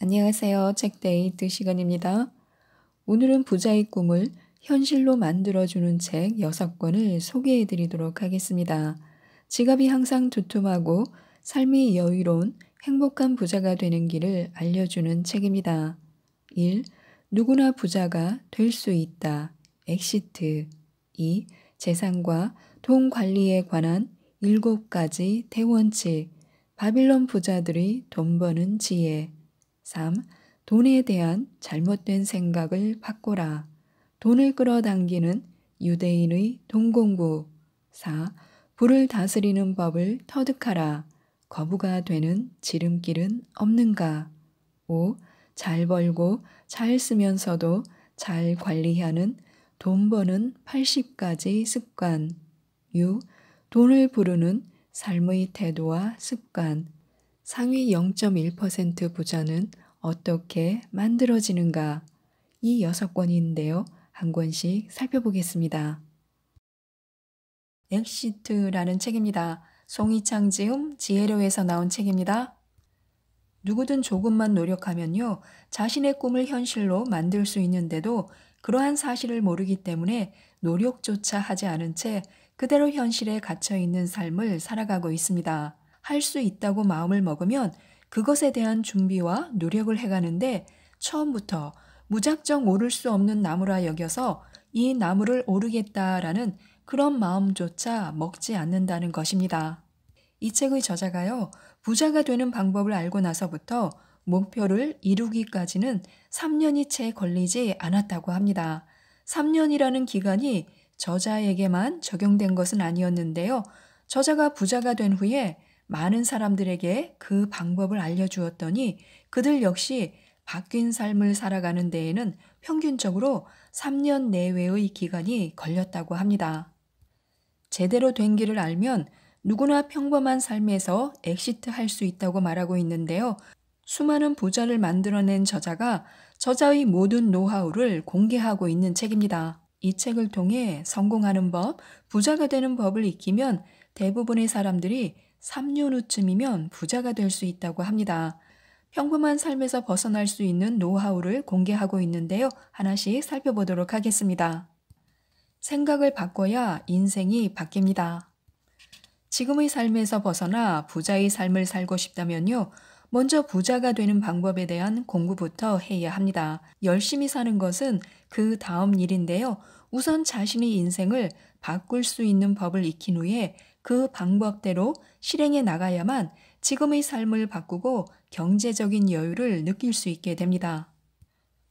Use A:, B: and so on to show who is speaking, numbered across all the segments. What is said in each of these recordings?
A: 안녕하세요. 책데이트 시간입니다. 오늘은 부자의 꿈을 현실로 만들어주는 책 6권을 소개해 드리도록 하겠습니다. 지갑이 항상 두툼하고 삶이 여유로운 행복한 부자가 되는 길을 알려주는 책입니다. 1. 누구나 부자가 될 수 있다. 엑시트. 2. 재산과 돈 관리에 관한 7가지 대원칙. 바빌론 부자들이 돈 버는 지혜. 3. 돈에 대한 잘못된 생각을 바꿔라. 돈을 끌어당기는 유대인의 돈 공부. 4. 불을 다스리는 법을 터득하라. 거부가 되는 지름길은 없는가. 5. 잘 벌고 잘 쓰면서도 잘 관리하는 돈 버는 80가지 습관. 6. 돈을 부르는 삶의 태도와 습관. 상위 0.1% 부자는 어떻게 만들어지는가? 이 6권인데요. 한 권씩 살펴보겠습니다. 엑시트라는 책입니다. 송이창 지음 지혜로에서 나온 책입니다. 누구든 조금만 노력하면요, 자신의 꿈을 현실로 만들 수 있는데도 그러한 사실을 모르기 때문에 노력조차 하지 않은 채 그대로 현실에 갇혀 있는 삶을 살아가고 있습니다. 할 수 있다고 마음을 먹으면 그것에 대한 준비와 노력을 해가는데 처음부터 무작정 오를 수 없는 나무라 여겨서 이 나무를 오르겠다라는 그런 마음조차 먹지 않는다는 것입니다. 이 책의 저자가요, 부자가 되는 방법을 알고 나서부터 목표를 이루기까지는 3년이 채 걸리지 않았다고 합니다. 3년이라는 기간이 저자에게만 적용된 것은 아니었는데요. 저자가 부자가 된 후에 많은 사람들에게 그 방법을 알려주었더니 그들 역시 바뀐 삶을 살아가는 데에는 평균적으로 3년 내외의 기간이 걸렸다고 합니다. 제대로 된 길을 알면 누구나 평범한 삶에서 엑시트 할 수 있다고 말하고 있는데요. 수많은 부자를 만들어낸 저자가 저자의 모든 노하우를 공개하고 있는 책입니다. 이 책을 통해 성공하는 법, 부자가 되는 법을 익히면 대부분의 사람들이 3년 후쯤이면 부자가 될 수 있다고 합니다. 평범한 삶에서 벗어날 수 있는 노하우를 공개하고 있는데요. 하나씩 살펴보도록 하겠습니다. 생각을 바꿔야 인생이 바뀝니다. 지금의 삶에서 벗어나 부자의 삶을 살고 싶다면요, 먼저 부자가 되는 방법에 대한 공부부터 해야 합니다. 열심히 사는 것은 그 다음 일인데요. 우선 자신의 인생을 바꿀 수 있는 법을 익힌 후에 그 방법대로 실행해 나가야만 지금의 삶을 바꾸고 경제적인 여유를 느낄 수 있게 됩니다.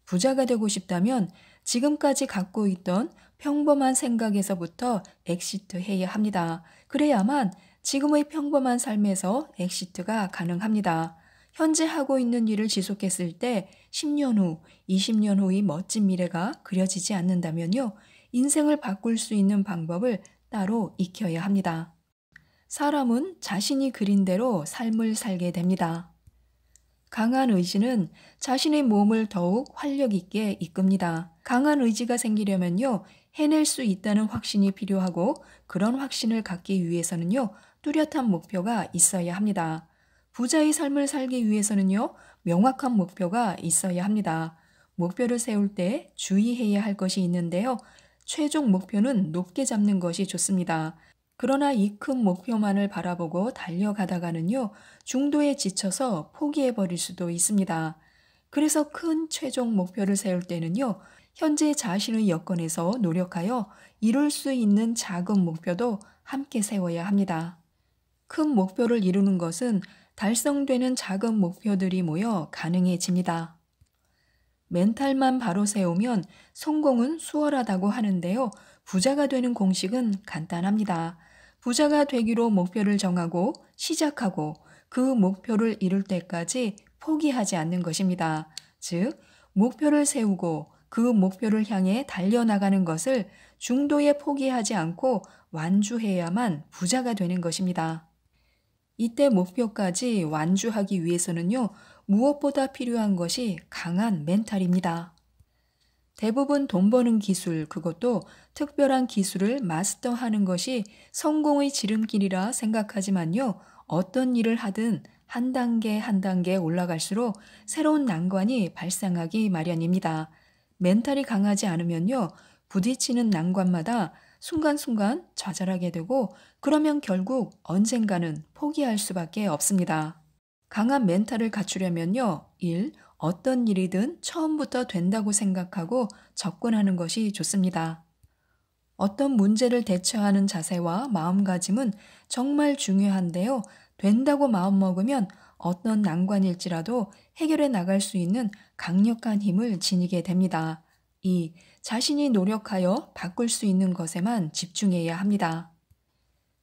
A: 부자가 되고 싶다면 지금까지 갖고 있던 평범한 생각에서부터 엑시트 해야 합니다. 그래야만 지금의 평범한 삶에서 엑시트가 가능합니다. 현재 하고 있는 일을 지속했을 때 10년 후, 20년 후의 멋진 미래가 그려지지 않는다면요, 인생을 바꿀 수 있는 방법을 따로 익혀야 합니다. 사람은 자신이 그린 대로 삶을 살게 됩니다. 강한 의지는 자신의 몸을 더욱 활력 있게 이끕니다. 강한 의지가 생기려면요, 해낼 수 있다는 확신이 필요하고 그런 확신을 갖기 위해서는요, 뚜렷한 목표가 있어야 합니다. 부자의 삶을 살기 위해서는요, 명확한 목표가 있어야 합니다. 목표를 세울 때 주의해야 할 것이 있는데요. 최종 목표는 높게 잡는 것이 좋습니다. 그러나 이 큰 목표만을 바라보고 달려가다가는요, 중도에 지쳐서 포기해버릴 수도 있습니다. 그래서 큰 최종 목표를 세울 때는요, 현재 자신의 여건에서 노력하여 이룰 수 있는 작은 목표도 함께 세워야 합니다. 큰 목표를 이루는 것은 달성되는 작은 목표들이 모여 가능해집니다. 멘탈만 바로 세우면 성공은 수월하다고 하는데요. 부자가 되는 공식은 간단합니다. 부자가 되기로 목표를 정하고 시작하고 그 목표를 이룰 때까지 포기하지 않는 것입니다. 즉, 목표를 세우고 그 목표를 향해 달려나가는 것을 중도에 포기하지 않고 완주해야만 부자가 되는 것입니다. 이때 목표까지 완주하기 위해서는요, 무엇보다 필요한 것이 강한 멘탈입니다. 대부분 돈 버는 기술, 그것도 특별한 기술을 마스터하는 것이 성공의 지름길이라 생각하지만요, 어떤 일을 하든 한 단계 한 단계 올라갈수록 새로운 난관이 발생하기 마련입니다. 멘탈이 강하지 않으면요, 부딪히는 난관마다 순간순간 좌절하게 되고, 그러면 결국 언젠가는 포기할 수밖에 없습니다. 강한 멘탈을 갖추려면요, 어떤 일이든 처음부터 된다고 생각하고 접근하는 것이 좋습니다. 어떤 문제를 대처하는 자세와 마음가짐은 정말 중요한데요. 된다고 마음먹으면 어떤 난관일지라도 해결해 나갈 수 있는 강력한 힘을 지니게 됩니다. 자신이 노력하여 바꿀 수 있는 것에만 집중해야 합니다.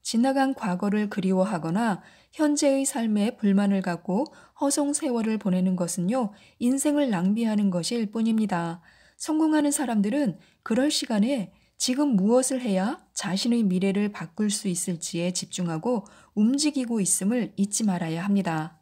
A: 지나간 과거를 그리워하거나 현재의 삶에 불만을 갖고 허송세월을 보내는 것은요, 인생을 낭비하는 것일 뿐입니다. 성공하는 사람들은 그럴 시간에 지금 무엇을 해야 자신의 미래를 바꿀 수 있을지에 집중하고 움직이고 있음을 잊지 말아야 합니다.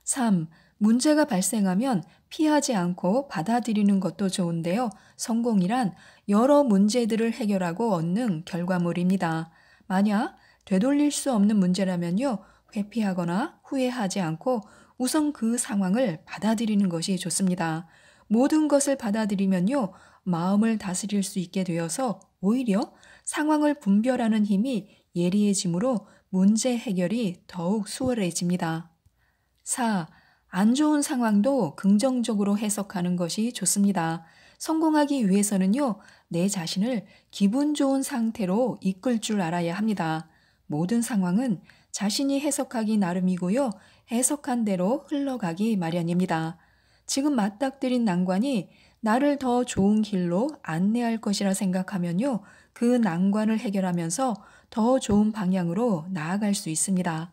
A: 3. 문제가 발생하면 피하지 않고 받아들이는 것도 좋은데요. 성공이란 여러 문제들을 해결하고 얻는 결과물입니다. 만약 되돌릴 수 없는 문제라면요, 회피하거나 후회하지 않고 우선 그 상황을 받아들이는 것이 좋습니다. 모든 것을 받아들이면요, 마음을 다스릴 수 있게 되어서 오히려 상황을 분별하는 힘이 예리해지므로 문제 해결이 더욱 수월해집니다. 4. 안 좋은 상황도 긍정적으로 해석하는 것이 좋습니다. 성공하기 위해서는요, 내 자신을 기분 좋은 상태로 이끌 줄 알아야 합니다. 모든 상황은 자신이 해석하기 나름이고요, 해석한 대로 흘러가기 마련입니다. 지금 맞닥뜨린 난관이 나를 더 좋은 길로 안내할 것이라 생각하면요, 그 난관을 해결하면서 더 좋은 방향으로 나아갈 수 있습니다.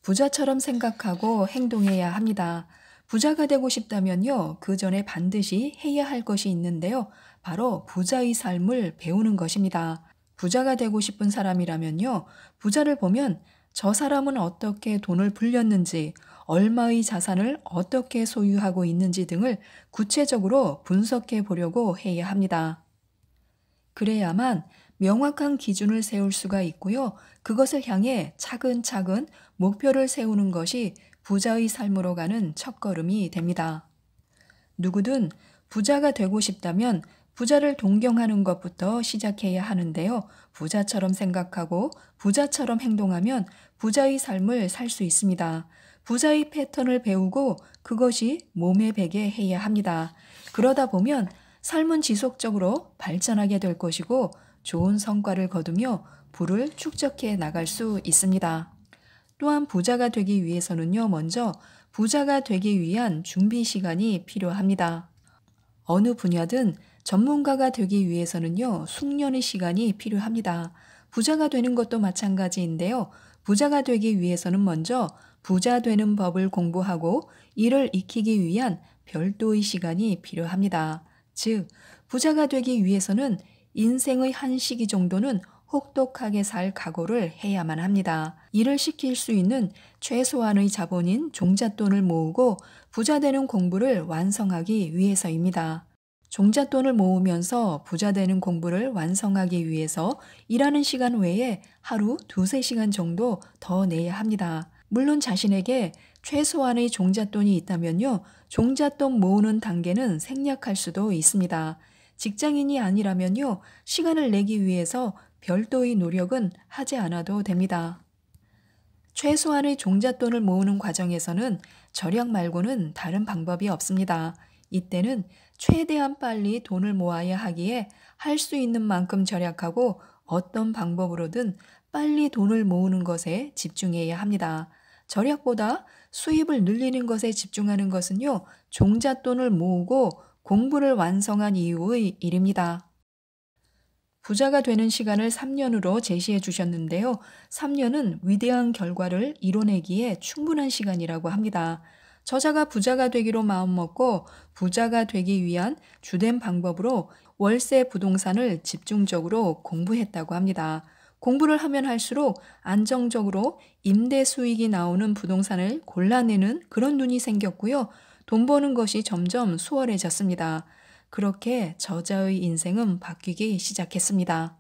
A: 부자처럼 생각하고 행동해야 합니다. 부자가 되고 싶다면요, 그 전에 반드시 해야 할 것이 있는데요. 바로 부자의 삶을 배우는 것입니다. 부자가 되고 싶은 사람이라면요, 부자를 보면 저 사람은 어떻게 돈을 불렸는지, 얼마의 자산을 어떻게 소유하고 있는지 등을 구체적으로 분석해 보려고 해야 합니다. 그래야만 명확한 기준을 세울 수가 있고요. 그것을 향해 차근차근 목표를 세우는 것이 부자의 삶으로 가는 첫걸음이 됩니다. 누구든 부자가 되고 싶다면 부자를 동경하는 것부터 시작해야 하는데요. 부자처럼 생각하고 부자처럼 행동하면 부자의 삶을 살 수 있습니다. 부자의 패턴을 배우고 그것이 몸에 배게 해야 합니다. 그러다 보면 삶은 지속적으로 발전하게 될 것이고 좋은 성과를 거두며 부를 축적해 나갈 수 있습니다. 또한 부자가 되기 위해서는요, 먼저 부자가 되기 위한 준비 시간이 필요합니다. 어느 분야든 전문가가 되기 위해서는요, 숙련의 시간이 필요합니다. 부자가 되는 것도 마찬가지인데요. 부자가 되기 위해서는 먼저 부자 되는 법을 공부하고 이를 익히기 위한 별도의 시간이 필요합니다. 즉, 부자가 되기 위해서는 인생의 한 시기 정도는 혹독하게 살 각오를 해야만 합니다. 이를 시킬 수 있는 최소한의 자본인 종잣돈을 모으고 부자 되는 공부를 완성하기 위해서입니다. 종잣돈을 모으면서 부자 되는 공부를 완성하기 위해서 일하는 시간 외에 하루 2~3시간 정도 더 내야 합니다. 물론 자신에게 최소한의 종잣돈이 있다면요, 종잣돈 모으는 단계는 생략할 수도 있습니다. 직장인이 아니라면요, 시간을 내기 위해서 별도의 노력은 하지 않아도 됩니다. 최소한의 종잣돈을 모으는 과정에서는 절약 말고는 다른 방법이 없습니다. 이때는 최대한 빨리 돈을 모아야 하기에 할 수 있는 만큼 절약하고 어떤 방법으로든 빨리 돈을 모으는 것에 집중해야 합니다. 절약보다 수입을 늘리는 것에 집중하는 것은요, 종잣돈을 모으고 공부를 완성한 이후의 일입니다. 부자가 되는 시간을 3년으로 제시해 주셨는데요. 3년은 위대한 결과를 이뤄내기에 충분한 시간이라고 합니다. 저자가 부자가 되기로 마음먹고 부자가 되기 위한 주된 방법으로 월세 부동산을 집중적으로 공부했다고 합니다. 공부를 하면 할수록 안정적으로 임대 수익이 나오는 부동산을 골라내는 그런 눈이 생겼고요. 돈 버는 것이 점점 수월해졌습니다. 그렇게 저자의 인생은 바뀌기 시작했습니다.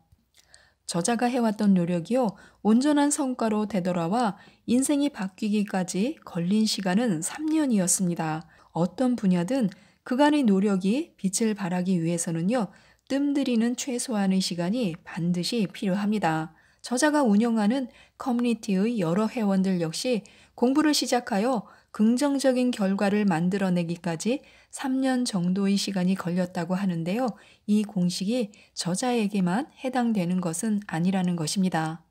A: 저자가 해왔던 노력이요, 온전한 성과로 되돌아와 인생이 바뀌기까지 걸린 시간은 3년이었습니다. 어떤 분야든 그간의 노력이 빛을 발하기 위해서는요, 뜸들이는 최소한의 시간이 반드시 필요합니다. 저자가 운영하는 커뮤니티의 여러 회원들 역시 공부를 시작하여 긍정적인 결과를 만들어내기까지 3년 정도의 시간이 걸렸다고 하는데요. 이 공식이 저자에게만 해당되는 것은 아니라는 것입니다.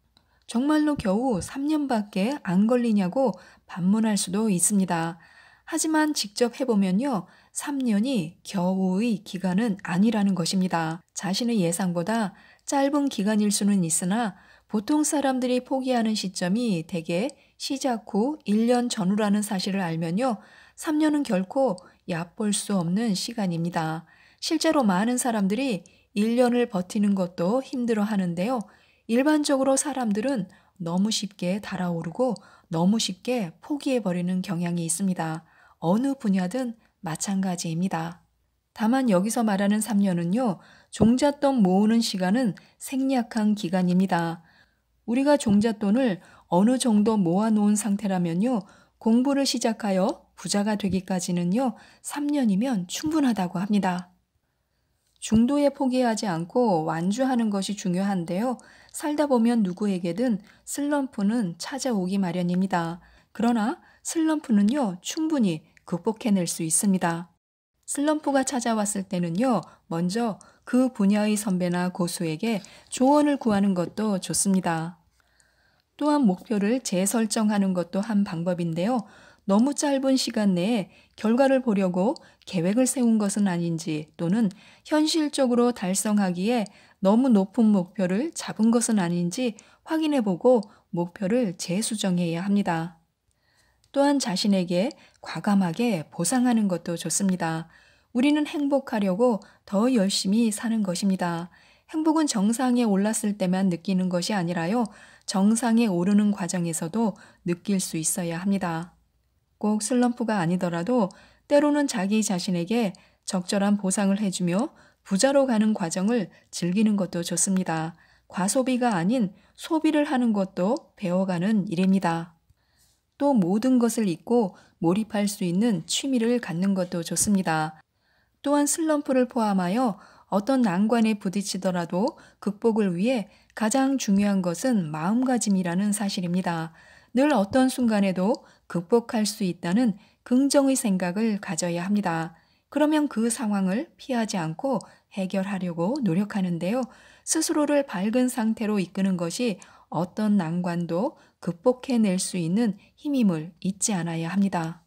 A: 정말로 겨우 3년밖에 안 걸리냐고 반문할 수도 있습니다. 하지만 직접 해보면요, 3년이 겨우의 기간은 아니라는 것입니다. 자신의 예상보다 짧은 기간일 수는 있으나 보통 사람들이 포기하는 시점이 대개 시작 후 1년 전후라는 사실을 알면요, 3년은 결코 얕볼 수 없는 시간입니다. 실제로 많은 사람들이 1년을 버티는 것도 힘들어 하는데요. 일반적으로 사람들은 너무 쉽게 달아오르고 너무 쉽게 포기해버리는 경향이 있습니다. 어느 분야든 마찬가지입니다. 다만 여기서 말하는 3년은요, 종잣돈 모으는 시간은 생략한 기간입니다. 우리가 종잣돈을 어느 정도 모아놓은 상태라면요, 공부를 시작하여 부자가 되기까지는요, 3년이면 충분하다고 합니다. 중도에 포기하지 않고 완주하는 것이 중요한데요. 살다 보면 누구에게든 슬럼프는 찾아오기 마련입니다. 그러나 슬럼프는요, 충분히 극복해낼 수 있습니다. 슬럼프가 찾아왔을 때는요, 먼저 그 분야의 선배나 고수에게 조언을 구하는 것도 좋습니다. 또한 목표를 재설정하는 것도 한 방법인데요. 너무 짧은 시간 내에 결과를 보려고 계획을 세운 것은 아닌지, 또는 현실적으로 달성하기에 너무 높은 목표를 잡은 것은 아닌지 확인해보고 목표를 재수정해야 합니다. 또한 자신에게 과감하게 보상하는 것도 좋습니다. 우리는 행복하려고 더 열심히 사는 것입니다. 행복은 정상에 올랐을 때만 느끼는 것이 아니라요, 정상에 오르는 과정에서도 느낄 수 있어야 합니다. 꼭 슬럼프가 아니더라도 때로는 자기 자신에게 적절한 보상을 해주며 부자로 가는 과정을 즐기는 것도 좋습니다. 과소비가 아닌 소비를 하는 것도 배워가는 일입니다. 또 모든 것을 잊고 몰입할 수 있는 취미를 갖는 것도 좋습니다. 또한 슬럼프를 포함하여 어떤 난관에 부딪히더라도 극복을 위해 가장 중요한 것은 마음가짐이라는 사실입니다. 늘 어떤 순간에도 극복할 수 있다는 긍정의 생각을 가져야 합니다. 그러면 그 상황을 피하지 않고 해결하려고 노력하는데요. 스스로를 밝은 상태로 이끄는 것이 어떤 난관도 극복해낼 수 있는 힘임을 잊지 않아야 합니다.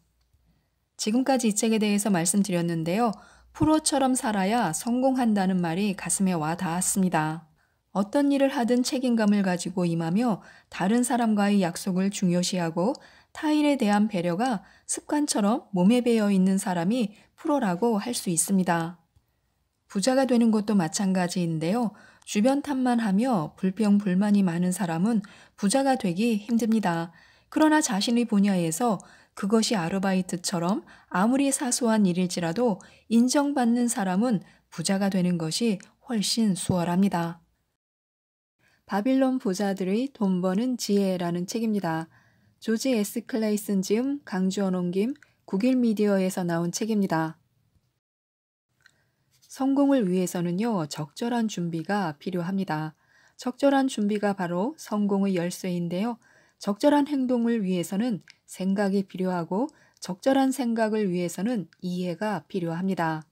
A: 지금까지 이 책에 대해서 말씀드렸는데요. 프로처럼 살아야 성공한다는 말이 가슴에 와 닿았습니다. 어떤 일을 하든 책임감을 가지고 임하며 다른 사람과의 약속을 중요시하고 타인에 대한 배려가 습관처럼 몸에 배어 있는 사람이 프로라고 할 수 있습니다. 부자가 되는 것도 마찬가지인데요. 주변 탓만 하며 불평, 불만이 많은 사람은 부자가 되기 힘듭니다. 그러나 자신의 분야에서 그것이 아르바이트처럼 아무리 사소한 일일지라도 인정받는 사람은 부자가 되는 것이 훨씬 수월합니다. 바빌론 부자들의 돈 버는 지혜라는 책입니다. 조지 S. 클레이슨 지음, 강주원 옮김, 국일미디어에서 나온 책입니다. 성공을 위해서는요, 적절한 준비가 필요합니다. 적절한 준비가 바로 성공의 열쇠인데요. 적절한 행동을 위해서는 생각이 필요하고 적절한 생각을 위해서는 이해가 필요합니다.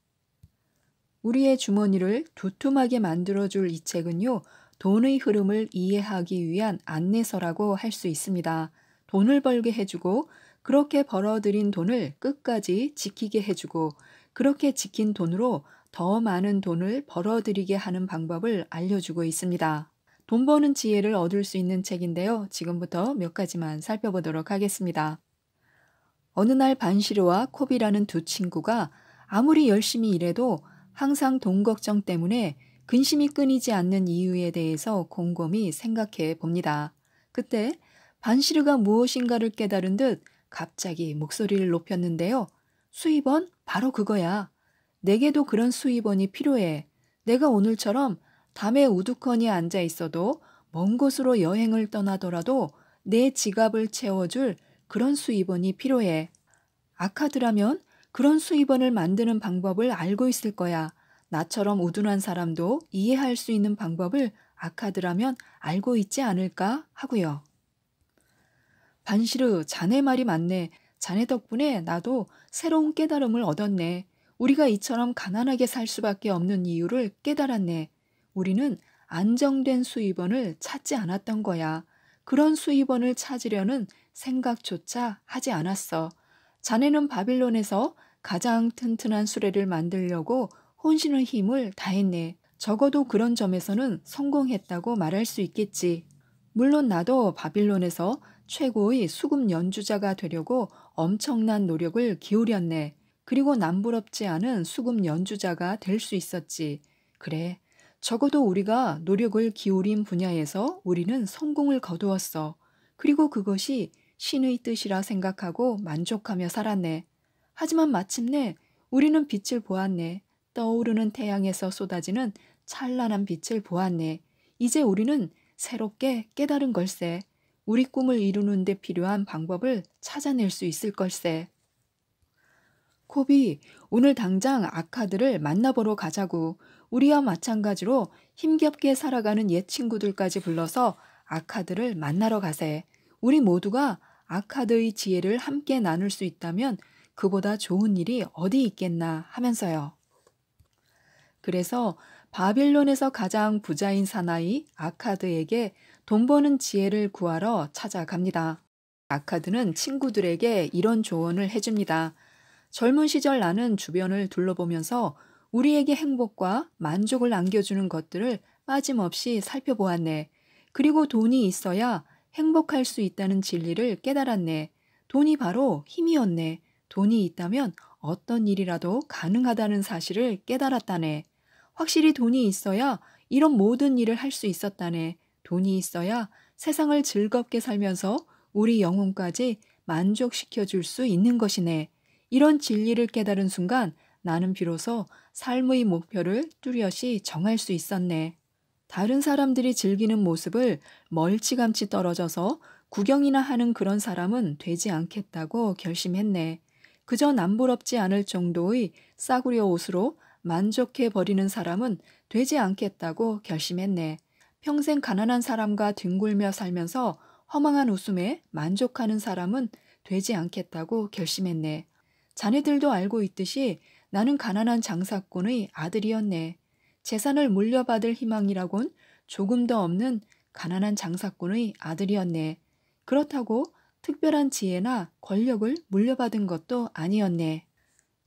A: 우리의 주머니를 두툼하게 만들어줄 이 책은요, 돈의 흐름을 이해하기 위한 안내서라고 할 수 있습니다. 돈을 벌게 해주고 그렇게 벌어들인 돈을 끝까지 지키게 해주고 그렇게 지킨 돈으로 더 많은 돈을 벌어들이게 하는 방법을 알려주고 있습니다. 돈 버는 지혜를 얻을 수 있는 책인데요. 지금부터 몇 가지만 살펴보도록 하겠습니다. 어느 날 반시르와 콥이라는 두 친구가 아무리 열심히 일해도 항상 돈 걱정 때문에 근심이 끊이지 않는 이유에 대해서 곰곰이 생각해 봅니다. 그때 반시르가 무엇인가를 깨달은 듯 갑자기 목소리를 높였는데요. 수입원? 바로 그거야. 내게도 그런 수입원이 필요해. 내가 오늘처럼 담에 우두커니 앉아 있어도 먼 곳으로 여행을 떠나더라도 내 지갑을 채워줄 그런 수입원이 필요해. 아카드라면 그런 수입원을 만드는 방법을 알고 있을 거야. 나처럼 우둔한 사람도 이해할 수 있는 방법을 아카드라면 알고 있지 않을까 하고요. 반시르, 자네 말이 맞네. 자네 덕분에 나도 새로운 깨달음을 얻었네. 우리가 이처럼 가난하게 살 수밖에 없는 이유를 깨달았네. 우리는 안정된 수입원을 찾지 않았던 거야. 그런 수입원을 찾으려는 생각조차 하지 않았어. 자네는 바빌론에서 가장 튼튼한 수레를 만들려고 혼신의 힘을 다했네. 적어도 그런 점에서는 성공했다고 말할 수 있겠지. 물론 나도 바빌론에서 최고의 수금 연주자가 되려고 엄청난 노력을 기울였네. 그리고 남부럽지 않은 수금 연주자가 될 수 있었지. 그래, 적어도 우리가 노력을 기울인 분야에서 우리는 성공을 거두었어. 그리고 그것이 신의 뜻이라 생각하고 만족하며 살았네. 하지만 마침내 우리는 빛을 보았네. 떠오르는 태양에서 쏟아지는 찬란한 빛을 보았네. 이제 우리는 새롭게 깨달은 걸세. 우리 꿈을 이루는 데 필요한 방법을 찾아낼 수 있을 걸세. 코비, 오늘 당장 아카드를 만나보러 가자고. 우리와 마찬가지로 힘겹게 살아가는 옛 친구들까지 불러서 아카드를 만나러 가세. 우리 모두가 아카드의 지혜를 함께 나눌 수 있다면 그보다 좋은 일이 어디 있겠나 하면서요. 그래서 바빌론에서 가장 부자인 사나이 아카드에게 돈 버는 지혜를 구하러 찾아갑니다. 아카드는 친구들에게 이런 조언을 해줍니다. 젊은 시절 나는 주변을 둘러보면서 우리에게 행복과 만족을 안겨주는 것들을 빠짐없이 살펴보았네. 그리고 돈이 있어야 행복할 수 있다는 진리를 깨달았네. 돈이 바로 힘이었네. 돈이 있다면 어떤 일이라도 가능하다는 사실을 깨달았다네. 확실히 돈이 있어야 이런 모든 일을 할 수 있었다네. 돈이 있어야 세상을 즐겁게 살면서 우리 영혼까지 만족시켜 줄 수 있는 것이네. 이런 진리를 깨달은 순간 나는 비로소 삶의 목표를 뚜렷이 정할 수 있었네. 다른 사람들이 즐기는 모습을 멀찌감치 떨어져서 구경이나 하는 그런 사람은 되지 않겠다고 결심했네. 그저 남부럽지 않을 정도의 싸구려 옷으로 만족해 버리는 사람은 되지 않겠다고 결심했네. 평생 가난한 사람과 뒹굴며 살면서 허망한 웃음에 만족하는 사람은 되지 않겠다고 결심했네. 자네들도 알고 있듯이 나는 가난한 장사꾼의 아들이었네. 재산을 물려받을 희망이라곤 조금 더 없는 가난한 장사꾼의 아들이었네. 그렇다고 특별한 지혜나 권력을 물려받은 것도 아니었네.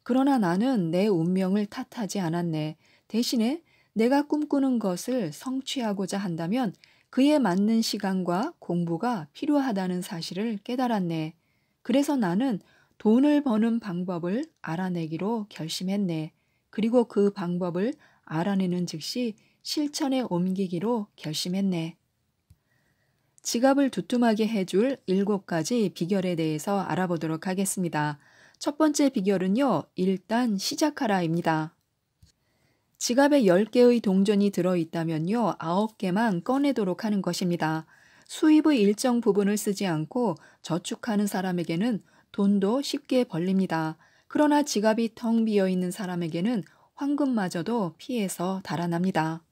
A: 그러나 나는 내 운명을 탓하지 않았네. 대신에 내가 꿈꾸는 것을 성취하고자 한다면 그에 맞는 시간과 공부가 필요하다는 사실을 깨달았네. 그래서 나는 돈을 버는 방법을 알아내기로 결심했네. 그리고 그 방법을 알아내는 즉시 실천에 옮기기로 결심했네. 지갑을 두툼하게 해줄 7가지 비결에 대해서 알아보도록 하겠습니다. 첫 번째 비결은요, 일단 시작하라입니다. 지갑에 10개의 동전이 들어있다면요, 9개만 꺼내도록 하는 것입니다. 수입의 일정 부분을 쓰지 않고 저축하는 사람에게는 돈도 쉽게 벌립니다. 그러나 지갑이 텅 비어 있는 사람에게는 황금마저도 피해서 달아납니다.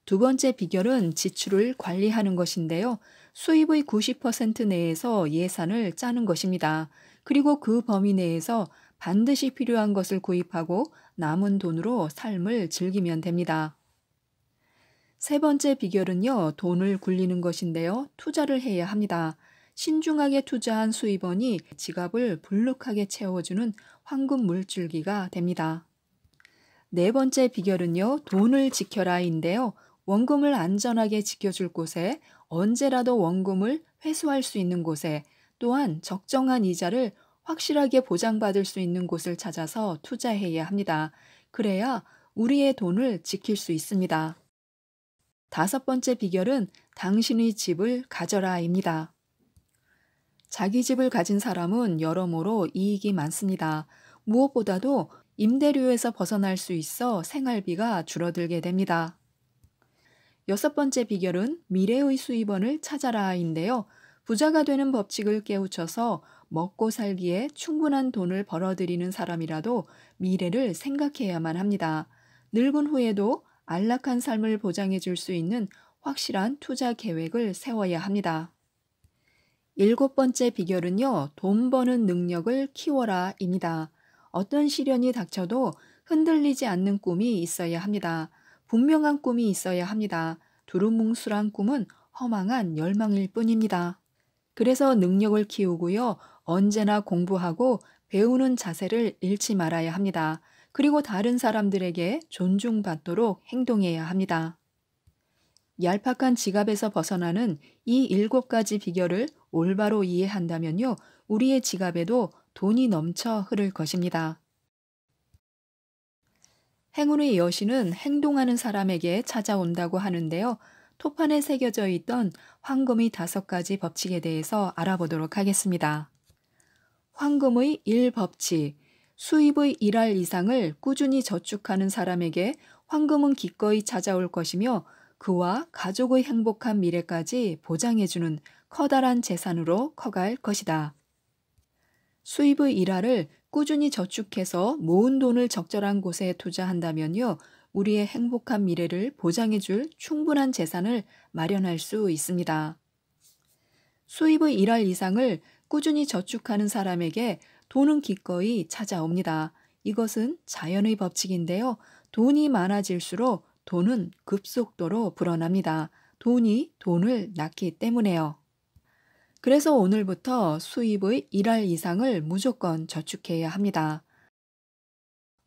A: 두 번째 비결은 지출을 관리하는 것인데요. 수입의 90% 내에서 예산을 짜는 것입니다. 그리고 그 범위 내에서 반드시 필요한 것을 구입하고 남은 돈으로 삶을 즐기면 됩니다. 세 번째 비결은요, 돈을 굴리는 것인데요. 투자를 해야 합니다. 신중하게 투자한 수입원이 지갑을 불룩하게 채워주는 황금 물줄기가 됩니다. 네 번째 비결은요, 돈을 지켜라인데요. 원금을 안전하게 지켜줄 곳에, 언제라도 원금을 회수할 수 있는 곳에, 또한 적정한 이자를 확실하게 보장받을 수 있는 곳을 찾아서 투자해야 합니다. 그래야 우리의 돈을 지킬 수 있습니다. 다섯 번째 비결은 당신의 집을 가져라입니다. 자기 집을 가진 사람은 여러모로 이익이 많습니다. 무엇보다도 임대료에서 벗어날 수 있어 생활비가 줄어들게 됩니다. 여섯 번째 비결은 미래의 수입원을 찾아라인데요. 부자가 되는 법칙을 깨우쳐서 먹고 살기에 충분한 돈을 벌어들이는 사람이라도 미래를 생각해야만 합니다. 늙은 후에도 안락한 삶을 보장해 줄 수 있는 확실한 투자 계획을 세워야 합니다. 일곱 번째 비결은요, 돈 버는 능력을 키워라입니다. 어떤 시련이 닥쳐도 흔들리지 않는 꿈이 있어야 합니다. 분명한 꿈이 있어야 합니다. 두루뭉술한 꿈은 허망한 열망일 뿐입니다. 그래서 능력을 키우고요, 언제나 공부하고 배우는 자세를 잃지 말아야 합니다. 그리고 다른 사람들에게 존중받도록 행동해야 합니다. 얄팍한 지갑에서 벗어나는 이 일곱 가지 비결을 올바로 이해한다면요, 우리의 지갑에도 돈이 넘쳐 흐를 것입니다. 행운의 여신은 행동하는 사람에게 찾아온다고 하는데요. 토판에 새겨져 있던 황금의 다섯 가지 법칙에 대해서 알아보도록 하겠습니다. 황금의 1법칙. 수입의 1할 이상을 꾸준히 저축하는 사람에게 황금은 기꺼이 찾아올 것이며 그와 가족의 행복한 미래까지 보장해주는 커다란 재산으로 커갈 것이다. 수입의 1할을 꾸준히 저축해서 모은 돈을 적절한 곳에 투자한다면요, 우리의 행복한 미래를 보장해줄 충분한 재산을 마련할 수 있습니다. 수입의 1할 이상을 꾸준히 저축하는 사람에게 돈은 기꺼이 찾아옵니다. 이것은 자연의 법칙인데요. 돈이 많아질수록 돈은 급속도로 불어납니다. 돈이 돈을 낳기 때문에요. 그래서 오늘부터 수입의 1할 이상을 무조건 저축해야 합니다.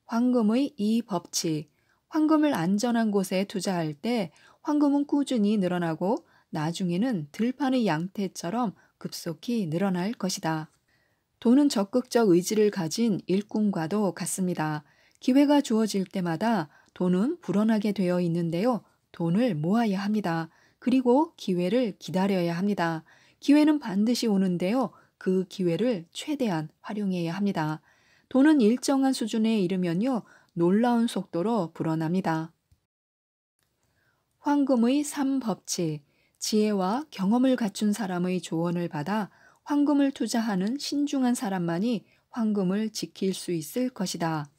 A: 황금의 2법칙. 황금을 안전한 곳에 투자할 때 황금은 꾸준히 늘어나고 나중에는 들판의 양태처럼 급속히 늘어날 것이다. 돈은 적극적 의지를 가진 일꾼과도 같습니다. 기회가 주어질 때마다 돈은 불어나게 되어 있는데요. 돈을 모아야 합니다. 그리고 기회를 기다려야 합니다. 기회는 반드시 오는데요. 그 기회를 최대한 활용해야 합니다. 돈은 일정한 수준에 이르면요, 놀라운 속도로 불어납니다. 황금의 3법칙. 지혜와 경험을 갖춘 사람의 조언을 받아 황금을 투자하는 신중한 사람만이 황금을 지킬 수 있을 것이다.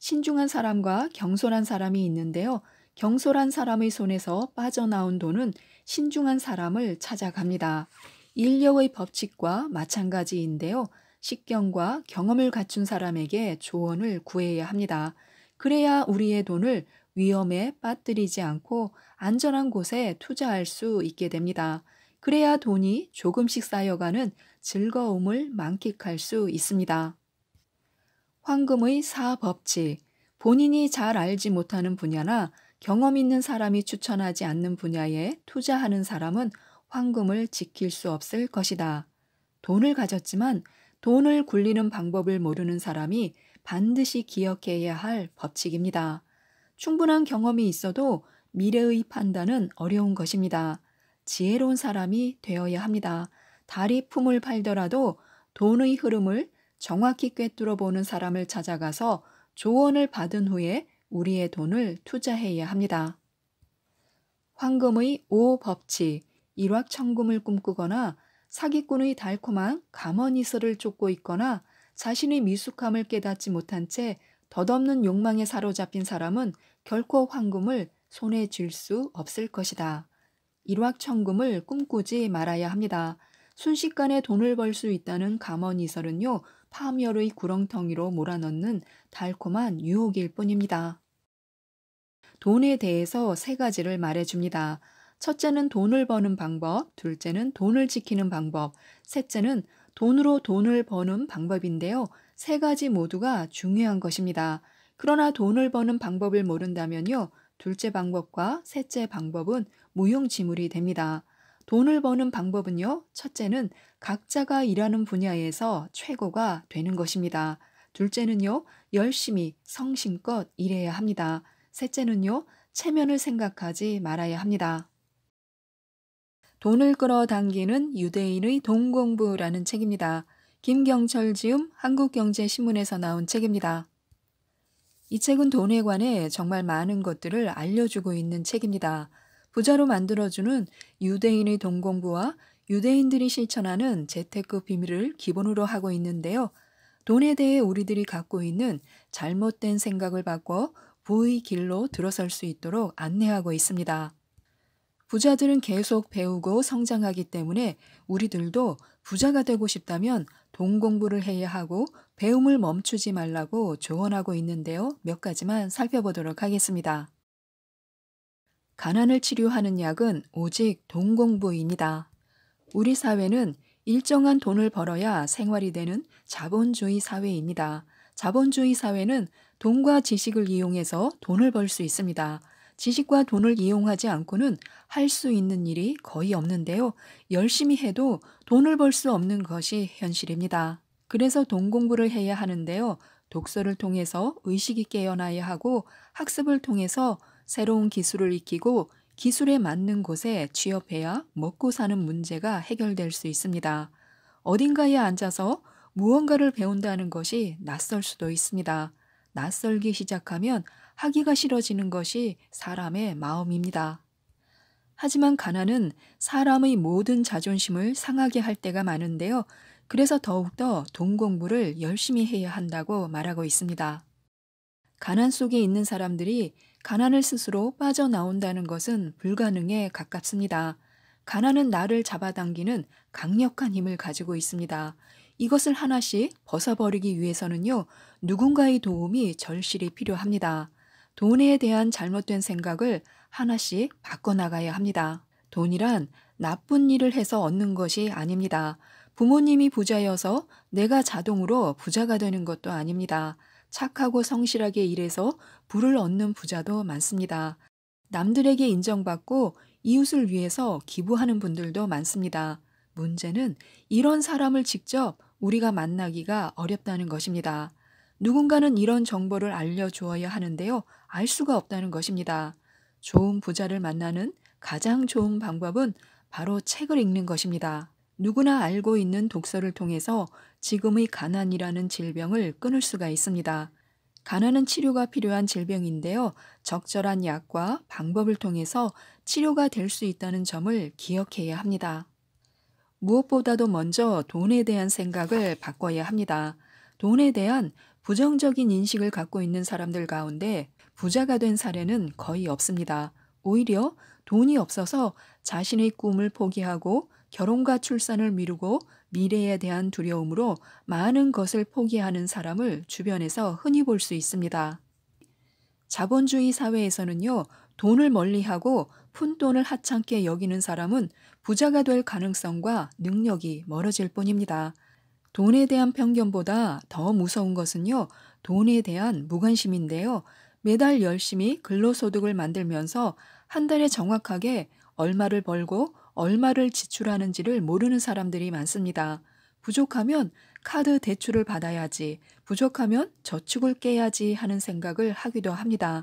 A: 신중한 사람과 경솔한 사람이 있는데요. 경솔한 사람의 손에서 빠져나온 돈은 신중한 사람을 찾아갑니다. 인력의 법칙과 마찬가지인데요. 식견과 경험을 갖춘 사람에게 조언을 구해야 합니다. 그래야 우리의 돈을 위험에 빠뜨리지 않고 안전한 곳에 투자할 수 있게 됩니다. 그래야 돈이 조금씩 쌓여가는 즐거움을 만끽할 수 있습니다. 황금의 4법칙. 본인이 잘 알지 못하는 분야나 경험 있는 사람이 추천하지 않는 분야에 투자하는 사람은 황금을 지킬 수 없을 것이다. 돈을 가졌지만 돈을 굴리는 방법을 모르는 사람이 반드시 기억해야 할 법칙입니다. 충분한 경험이 있어도 미래의 판단은 어려운 것입니다. 지혜로운 사람이 되어야 합니다. 다리 품을 팔더라도 돈의 흐름을 정확히 꿰뚫어 보는 사람을 찾아가서 조언을 받은 후에 우리의 돈을 투자해야 합니다. 황금의 5법칙. 일확천금을 꿈꾸거나 사기꾼의 달콤한 가머니설을 쫓고 있거나 자신의 미숙함을 깨닫지 못한 채 덧없는 욕망에 사로잡힌 사람은 결코 황금을 손에 쥘 수 없을 것이다. 일확천금을 꿈꾸지 말아야 합니다. 순식간에 돈을 벌 수 있다는 가머니설은요, 파멸의 구렁텅이로 몰아넣는 달콤한 유혹일 뿐입니다. 돈에 대해서 세 가지를 말해줍니다. 첫째는 돈을 버는 방법, 둘째는 돈을 지키는 방법, 셋째는 돈으로 돈을 버는 방법인데요. 세 가지 모두가 중요한 것입니다. 그러나 돈을 버는 방법을 모른다면요, 둘째 방법과 셋째 방법은 무용지물이 됩니다. 돈을 버는 방법은요, 첫째는 각자가 일하는 분야에서 최고가 되는 것입니다. 둘째는요, 열심히 성심껏 일해야 합니다. 셋째는요, 체면을 생각하지 말아야 합니다. 돈을 끌어당기는 유대인의 돈 공부라는 책입니다. 김경철 지음 한국경제신문에서 나온 책입니다. 이 책은 돈에 관해 정말 많은 것들을 알려주고 있는 책입니다. 부자로 만들어주는 유대인의 돈 공부와 유대인들이 실천하는 재테크 비밀을 기본으로 하고 있는데요. 돈에 대해 우리들이 갖고 있는 잘못된 생각을 바꿔 부의 길로 들어설 수 있도록 안내하고 있습니다. 부자들은 계속 배우고 성장하기 때문에 우리들도 부자가 되고 싶다면 돈 공부를 해야 하고 배움을 멈추지 말라고 조언하고 있는데요. 몇 가지만 살펴보도록 하겠습니다. 가난을 치료하는 약은 오직 돈 공부입니다. 우리 사회는 일정한 돈을 벌어야 생활이 되는 자본주의 사회입니다. 자본주의 사회는 돈과 지식을 이용해서 돈을 벌 수 있습니다. 지식과 돈을 이용하지 않고는 할 수 있는 일이 거의 없는데요. 열심히 해도 돈을 벌 수 없는 것이 현실입니다. 그래서 돈 공부를 해야 하는데요. 독서를 통해서 의식이 깨어나야 하고 학습을 통해서 새로운 기술을 익히고 기술에 맞는 곳에 취업해야 먹고 사는 문제가 해결될 수 있습니다. 어딘가에 앉아서 무언가를 배운다는 것이 낯설 수도 있습니다. 낯설기 시작하면 하기가 싫어지는 것이 사람의 마음입니다. 하지만 가난은 사람의 모든 자존심을 상하게 할 때가 많은데요. 그래서 더욱더 돈 공부를 열심히 해야 한다고 말하고 있습니다. 가난 속에 있는 사람들이 가난을 스스로 빠져나온다는 것은 불가능에 가깝습니다. 가난은 나를 잡아당기는 강력한 힘을 가지고 있습니다. 이것을 하나씩 벗어버리기 위해서는요, 누군가의 도움이 절실히 필요합니다. 돈에 대한 잘못된 생각을 하나씩 바꿔나가야 합니다. 돈이란 나쁜 일을 해서 얻는 것이 아닙니다. 부모님이 부자여서 내가 자동으로 부자가 되는 것도 아닙니다. 착하고 성실하게 일해서 부를 얻는 부자도 많습니다. 남들에게 인정받고 이웃을 위해서 기부하는 분들도 많습니다. 문제는 이런 사람을 직접 우리가 만나기가 어렵다는 것입니다. 누군가는 이런 정보를 알려주어야 하는데요. 알 수가 없다는 것입니다. 좋은 부자를 만나는 가장 좋은 방법은 바로 책을 읽는 것입니다. 누구나 알고 있는 독서를 통해서 지금의 가난이라는 질병을 끊을 수가 있습니다. 가난은 치료가 필요한 질병인데요. 적절한 약과 방법을 통해서 치료가 될 수 있다는 점을 기억해야 합니다. 무엇보다도 먼저 돈에 대한 생각을 바꿔야 합니다. 돈에 대한 부정적인 인식을 갖고 있는 사람들 가운데 부자가 된 사례는 거의 없습니다. 오히려 돈이 없어서 자신의 꿈을 포기하고 결혼과 출산을 미루고 미래에 대한 두려움으로 많은 것을 포기하는 사람을 주변에서 흔히 볼 수 있습니다. 자본주의 사회에서는요, 돈을 멀리하고 푼돈을 하찮게 여기는 사람은 부자가 될 가능성과 능력이 멀어질 뿐입니다. 돈에 대한 편견보다 더 무서운 것은요, 돈에 대한 무관심인데요. 매달 열심히 근로소득을 만들면서 한 달에 정확하게 얼마를 벌고 얼마를 지출하는지를 모르는 사람들이 많습니다. 부족하면 카드 대출을 받아야지, 부족하면 저축을 깨야지 하는 생각을 하기도 합니다.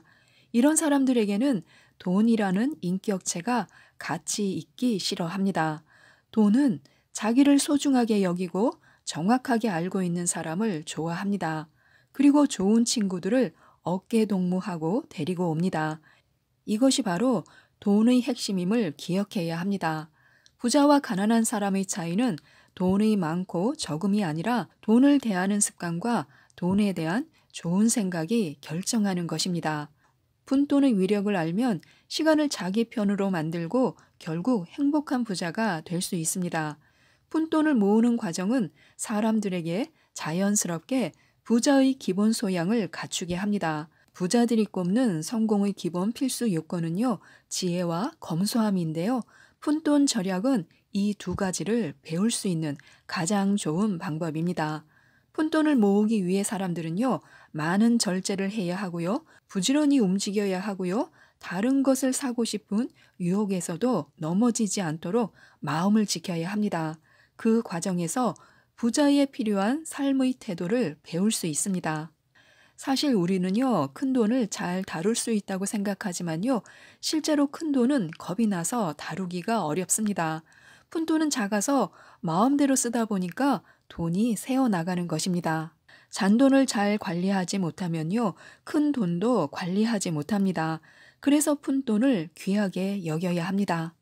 A: 이런 사람들에게는 돈이라는 인격체가 가치 있기 싫어합니다. 돈은 자기를 소중하게 여기고 정확하게 알고 있는 사람을 좋아합니다. 그리고 좋은 친구들을 어깨 동무하고 데리고 옵니다. 이것이 바로 돈의 핵심임을 기억해야 합니다. 부자와 가난한 사람의 차이는 돈이 많고 적음이 아니라 돈을 대하는 습관과 돈에 대한 좋은 생각이 결정하는 것입니다. 푼돈의 위력을 알면 시간을 자기 편으로 만들고 결국 행복한 부자가 될 수 있습니다. 푼돈을 모으는 과정은 사람들에게 자연스럽게 부자의 기본 소양을 갖추게 합니다. 부자들이 꼽는 성공의 기본 필수 요건은요, 지혜와 검소함인데요. 푼돈 절약은 이 두 가지를 배울 수 있는 가장 좋은 방법입니다. 푼돈을 모으기 위해 사람들은요, 많은 절제를 해야 하고요, 부지런히 움직여야 하고요, 다른 것을 사고 싶은 유혹에서도 넘어지지 않도록 마음을 지켜야 합니다. 그 과정에서 부자에 필요한 삶의 태도를 배울 수 있습니다. 사실 우리는요, 큰 돈을 잘 다룰 수 있다고 생각하지만요, 실제로 큰 돈은 겁이 나서 다루기가 어렵습니다. 푼돈은 작아서 마음대로 쓰다 보니까 돈이 새어나가는 것입니다. 잔돈을 잘 관리하지 못하면요, 큰 돈도 관리하지 못합니다. 그래서 푼돈을 귀하게 여겨야 합니다.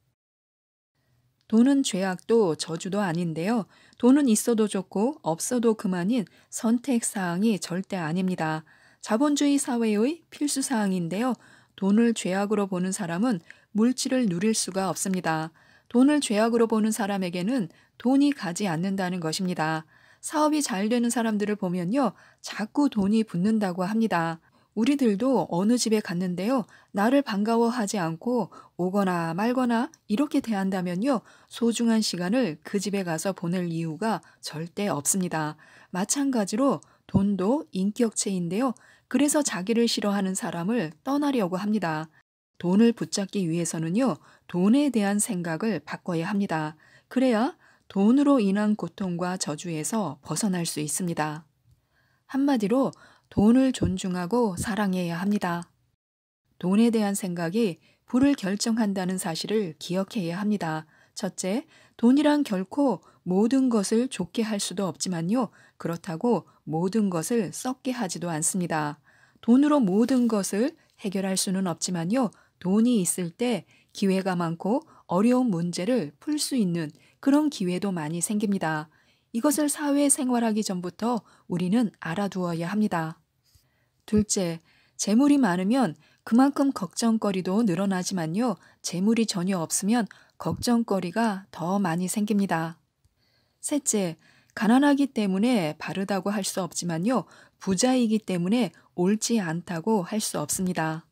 A: 돈은 죄악도 저주도 아닌데요. 돈은 있어도 좋고 없어도 그만인 선택 사항이 절대 아닙니다. 자본주의 사회의 필수 사항인데요. 돈을 죄악으로 보는 사람은 물질을 누릴 수가 없습니다. 돈을 죄악으로 보는 사람에게는 돈이 가지 않는다는 것입니다. 사업이 잘 되는 사람들을 보면요. 자꾸 돈이 붙는다고 합니다. 우리들도 어느 집에 갔는데요. 나를 반가워하지 않고 오거나 말거나 이렇게 대한다면요. 소중한 시간을 그 집에 가서 보낼 이유가 절대 없습니다. 마찬가지로 돈도 인격체인데요. 그래서 자기를 싫어하는 사람을 떠나려고 합니다. 돈을 붙잡기 위해서는요. 돈에 대한 생각을 바꿔야 합니다. 그래야 돈으로 인한 고통과 저주에서 벗어날 수 있습니다. 한마디로 돈을 존중하고 사랑해야 합니다. 돈에 대한 생각이 부를 결정한다는 사실을 기억해야 합니다. 첫째, 돈이란 결코 모든 것을 좋게 할 수도 없지만요. 그렇다고 모든 것을 썩게 하지도 않습니다. 돈으로 모든 것을 해결할 수는 없지만요. 돈이 있을 때 기회가 많고 어려운 문제를 풀 수 있는 그런 기회도 많이 생깁니다. 이것을 사회생활하기 전부터 우리는 알아두어야 합니다. 둘째, 재물이 많으면 그만큼 걱정거리도 늘어나지만요. 재물이 전혀 없으면 걱정거리가 더 많이 생깁니다. 셋째, 가난하기 때문에 바르다고 할 수 없지만요. 부자이기 때문에 옳지 않다고 할 수 없습니다.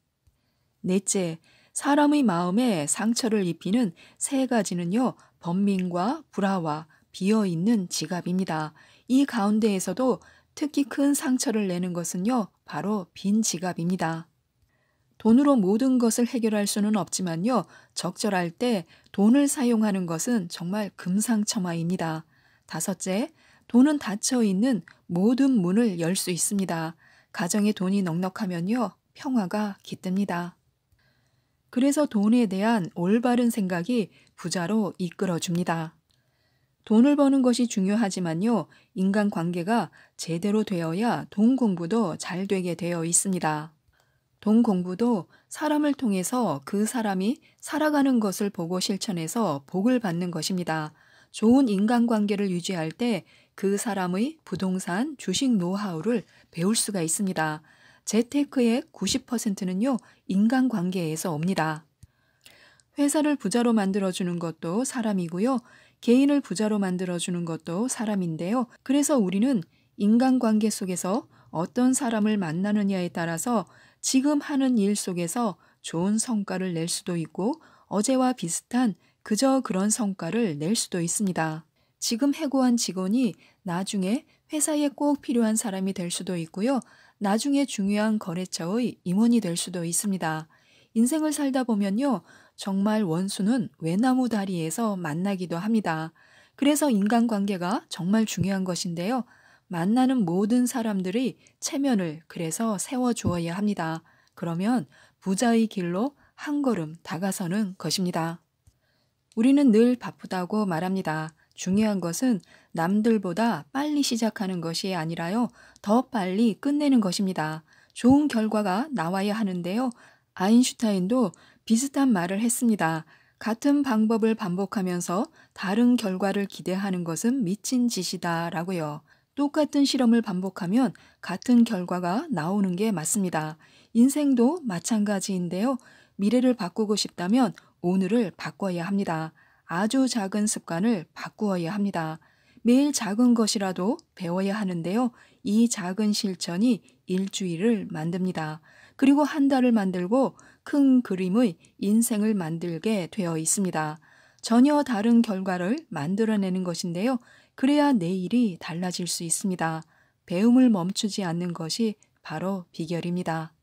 A: 넷째, 사람의 마음에 상처를 입히는 세 가지는요. 번민과 불화와 비어있는 지갑입니다. 이 가운데에서도 특히 큰 상처를 내는 것은요. 바로 빈 지갑입니다. 돈으로 모든 것을 해결할 수는 없지만요. 적절할 때 돈을 사용하는 것은 정말 금상첨화입니다. 다섯째, 돈은 닫혀 있는 모든 문을 열 수 있습니다. 가정에 돈이 넉넉하면요. 평화가 깃듭니다. 그래서 돈에 대한 올바른 생각이 부자로 이끌어 줍니다. 돈을 버는 것이 중요하지만요. 인간관계가 제대로 되어야 돈 공부도 잘 되게 되어 있습니다. 돈 공부도 사람을 통해서 그 사람이 살아가는 것을 보고 실천해서 복을 받는 것입니다. 좋은 인간관계를 유지할 때 그 사람의 부동산, 주식 노하우를 배울 수가 있습니다. 재테크의 90%는요, 인간관계에서 옵니다. 회사를 부자로 만들어주는 것도 사람이고요. 개인을 부자로 만들어주는 것도 사람인데요. 그래서 우리는 인간관계 속에서 어떤 사람을 만나느냐에 따라서 지금 하는 일 속에서 좋은 성과를 낼 수도 있고 어제와 비슷한 그저 그런 성과를 낼 수도 있습니다. 지금 해고한 직원이 나중에 회사에 꼭 필요한 사람이 될 수도 있고요. 나중에 중요한 거래처의 임원이 될 수도 있습니다. 인생을 살다 보면요. 정말 원수는 외나무 다리에서 만나기도 합니다. 그래서 인간관계가 정말 중요한 것인데요. 만나는 모든 사람들이 체면을 그래서 세워주어야 합니다. 그러면 부자의 길로 한 걸음 다가서는 것입니다. 우리는 늘 바쁘다고 말합니다. 중요한 것은 남들보다 빨리 시작하는 것이 아니라요. 더 빨리 끝내는 것입니다. 좋은 결과가 나와야 하는데요. 아인슈타인도 비슷한 말을 했습니다. 같은 방법을 반복하면서 다른 결과를 기대하는 것은 미친 짓이다 라고요. 똑같은 실험을 반복하면 같은 결과가 나오는 게 맞습니다. 인생도 마찬가지인데요. 미래를 바꾸고 싶다면 오늘을 바꿔야 합니다. 아주 작은 습관을 바꾸어야 합니다. 매일 작은 것이라도 배워야 하는데요. 이 작은 실천이 일주일을 만듭니다. 그리고 한 달을 만들고 큰 그림의 인생을 만들게 되어 있습니다. 전혀 다른 결과를 만들어내는 것인데요. 그래야 내일이 달라질 수 있습니다. 배움을 멈추지 않는 것이 바로 비결입니다.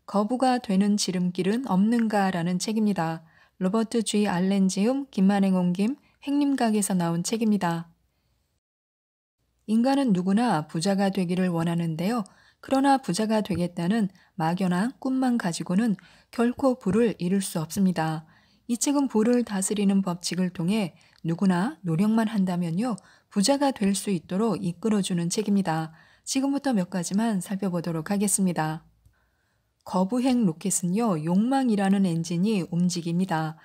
A: 거부가 되는 지름길은 없는가라는 책입니다. 로버트 G. 알렌 지음, 김만행 옮김, 행림각에서 나온 책입니다. 인간은 누구나 부자가 되기를 원하는데요. 그러나 부자가 되겠다는 막연한 꿈만 가지고는 결코 부를 이룰 수 없습니다. 이 책은 부를 다스리는 법칙을 통해 누구나 노력만 한다면요. 부자가 될 수 있도록 이끌어주는 책입니다. 지금부터 몇 가지만 살펴보도록 하겠습니다. 거부행 로켓은요, 욕망이라는 엔진이 움직입니다.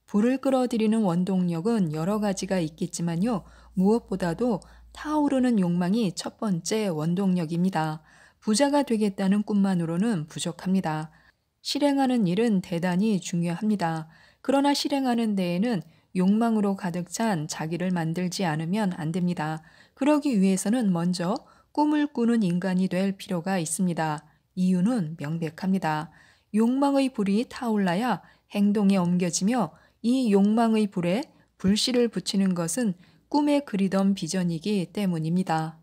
A: 불을 끌어들이는 원동력은 여러 가지가 있겠지만요, 무엇보다도 타오르는 욕망이 첫 번째 원동력입니다. 부자가 되겠다는 꿈만으로는 부족합니다. 실행하는 일은 대단히 중요합니다. 그러나 실행하는 데에는 욕망으로 가득 찬 자기를 만들지 않으면 안 됩니다. 그러기 위해서는 먼저 꿈을 꾸는 인간이 될 필요가 있습니다. 이유는 명백합니다. 욕망의 불이 타올라야 행동에 옮겨지며 이 욕망의 불에 불씨를 붙이는 것은 꿈에 그리던 비전이기 때문입니다.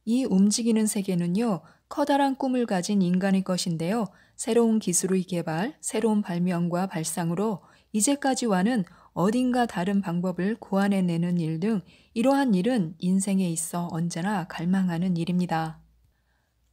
A: 이 움직이는 세계는요, 커다란 꿈을 가진 인간의 것인데요. 새로운 기술의 개발, 새로운 발명과 발상으로 이제까지와는 어딘가 다른 방법을 고안해내는 일 등 이러한 일은 인생에 있어 언제나 갈망하는 일입니다.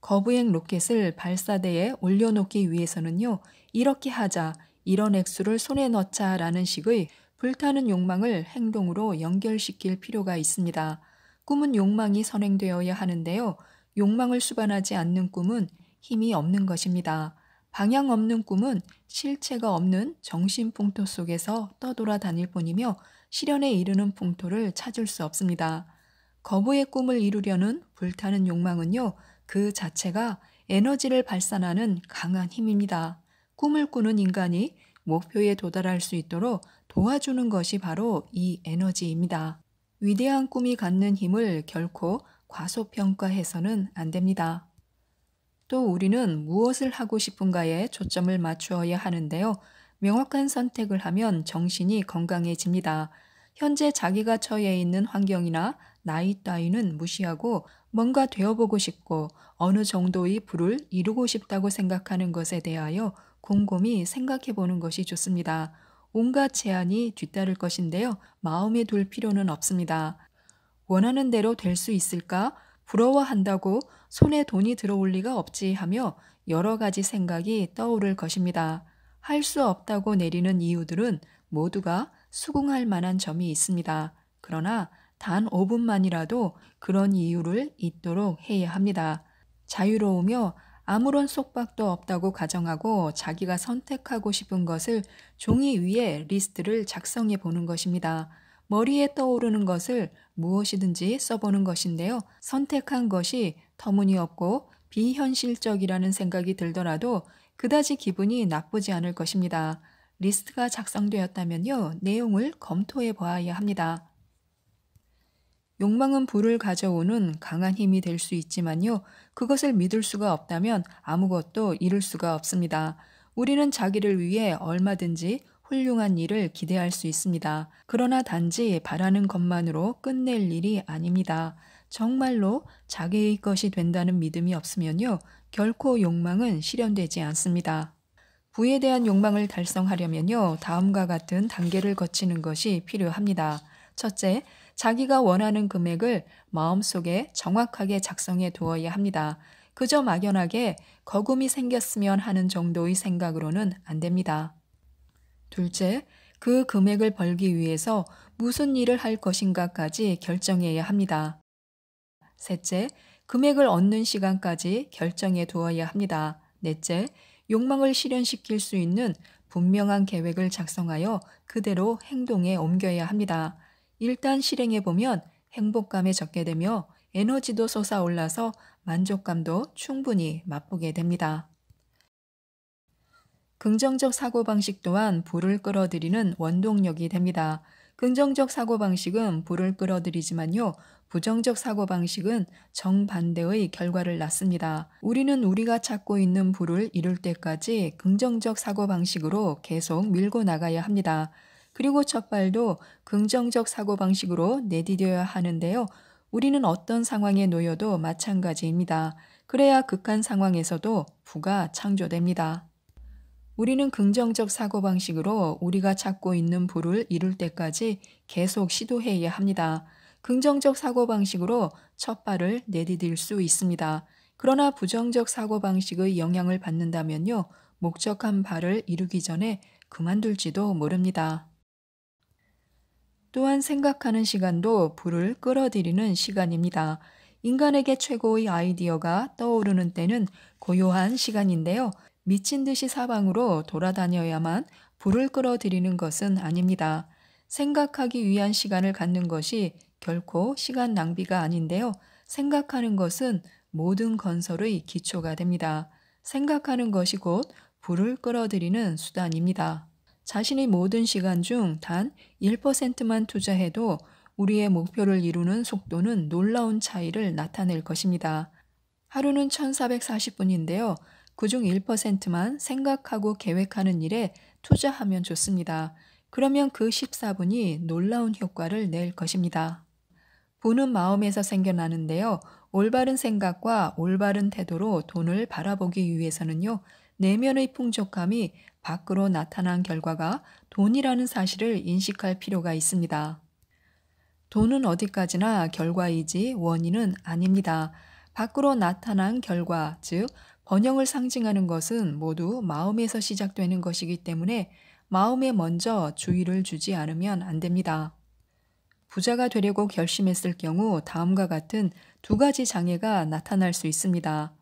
A: 거부행 로켓을 발사대에 올려놓기 위해서는요, 이렇게 하자, 이런 액수를 손에 넣자 라는 식의 불타는 욕망을 행동으로 연결시킬 필요가 있습니다. 꿈은 욕망이 선행되어야 하는데요. 욕망을 수반하지 않는 꿈은 힘이 없는 것입니다. 방향 없는 꿈은 실체가 없는 정신풍토 속에서 떠돌아다닐 뿐이며 실현에 이르는 풍토를 찾을 수 없습니다. 거부의 꿈을 이루려는 불타는 욕망은요, 그 자체가 에너지를 발산하는 강한 힘입니다. 꿈을 꾸는 인간이 목표에 도달할 수 있도록 도와주는 것이 바로 이 에너지입니다. 위대한 꿈이 갖는 힘을 결코 과소평가해서는 안 됩니다. 또 우리는 무엇을 하고 싶은가에 초점을 맞추어야 하는데요. 명확한 선택을 하면 정신이 건강해집니다. 현재 자기가 처해 있는 환경이나 나이 따위는 무시하고 뭔가 되어보고 싶고 어느 정도의 부를 이루고 싶다고 생각하는 것에 대하여 곰곰이 생각해 보는 것이 좋습니다. 온갖 제안이 뒤따를 것인데요. 마음에 둘 필요는 없습니다. 원하는 대로 될 수 있을까? 부러워한다고 손에 돈이 들어올 리가 없지 하며 여러 가지 생각이 떠오를 것입니다. 할 수 없다고 내리는 이유들은 모두가 수긍할 만한 점이 있습니다. 그러나 단 5분만이라도 그런 이유를 잊도록 해야 합니다. 자유로우며 아무런 속박도 없다고 가정하고 자기가 선택하고 싶은 것을 종이 위에 리스트를 작성해 보는 것입니다. 머리에 떠오르는 것을 무엇이든지 써보는 것인데요. 선택한 것이 터무니없고 비현실적이라는 생각이 들더라도 그다지 기분이 나쁘지 않을 것입니다. 리스트가 작성되었다면요, 내용을 검토해 보아야 합니다. 욕망은 불을 가져오는 강한 힘이 될 수 있지만요, 그것을 믿을 수가 없다면 아무것도 이룰 수가 없습니다. 우리는 자기를 위해 얼마든지 훌륭한 일을 기대할 수 있습니다. 그러나 단지 바라는 것만으로 끝낼 일이 아닙니다. 정말로 자기의 것이 된다는 믿음이 없으면요, 결코 욕망은 실현되지 않습니다. 부에 대한 욕망을 달성하려면요, 다음과 같은 단계를 거치는 것이 필요합니다. 첫째, 자기가 원하는 금액을 마음속에 정확하게 작성해 두어야 합니다. 그저 막연하게 거금이 생겼으면 하는 정도의 생각으로는 안 됩니다. 둘째, 그 금액을 벌기 위해서 무슨 일을 할 것인가까지 결정해야 합니다. 셋째, 금액을 얻는 시간까지 결정해 두어야 합니다. 넷째, 욕망을 실현시킬 수 있는 분명한 계획을 작성하여 그대로 행동에 옮겨야 합니다. 일단 실행해 보면 행복감에 젖게 되며 에너지도 솟아올라서 만족감도 충분히 맛보게 됩니다. 긍정적 사고방식 또한 불을 끌어들이는 원동력이 됩니다. 긍정적 사고방식은 불을 끌어들이지만요, 부정적 사고방식은 정반대의 결과를 낳습니다. 우리는 우리가 찾고 있는 불을 이룰 때까지 긍정적 사고방식으로 계속 밀고 나가야 합니다. 그리고 첫 발도 긍정적 사고방식으로 내디뎌야 하는데요. 우리는 어떤 상황에 놓여도 마찬가지입니다. 그래야 극한 상황에서도 부가 창조됩니다. 우리는 긍정적 사고방식으로 우리가 찾고 있는 부를 이룰 때까지 계속 시도해야 합니다. 긍정적 사고방식으로 첫 발을 내디딜 수 있습니다. 그러나 부정적 사고방식의 영향을 받는다면요, 목적한 바를 이루기 전에 그만둘지도 모릅니다. 또한 생각하는 시간도 불을 끌어들이는 시간입니다. 인간에게 최고의 아이디어가 떠오르는 때는 고요한 시간인데요. 미친 듯이 사방으로 돌아다녀야만 불을 끌어들이는 것은 아닙니다. 생각하기 위한 시간을 갖는 것이 결코 시간 낭비가 아닌데요. 생각하는 것은 모든 건설의 기초가 됩니다. 생각하는 것이 곧 불을 끌어들이는 수단입니다. 자신의 모든 시간 중 단 1%만 투자해도 우리의 목표를 이루는 속도는 놀라운 차이를 나타낼 것입니다. 하루는 1440분인데요. 그중 1%만 생각하고 계획하는 일에 투자하면 좋습니다. 그러면 그 14분이 놀라운 효과를 낼 것입니다. 부는 마음에서 생겨나는데요. 올바른 생각과 올바른 태도로 돈을 바라보기 위해서는요. 내면의 풍족함이 밖으로 나타난 결과가 돈이라는 사실을 인식할 필요가 있습니다. 돈은 어디까지나 결과이지 원인은 아닙니다. 밖으로 나타난 결과, 즉 번영을 상징하는 것은 모두 마음에서 시작되는 것이기 때문에 마음에 먼저 주의를 주지 않으면 안 됩니다. 부자가 되려고 결심했을 경우 다음과 같은 두 가지 장애가 나타날 수 있습니다.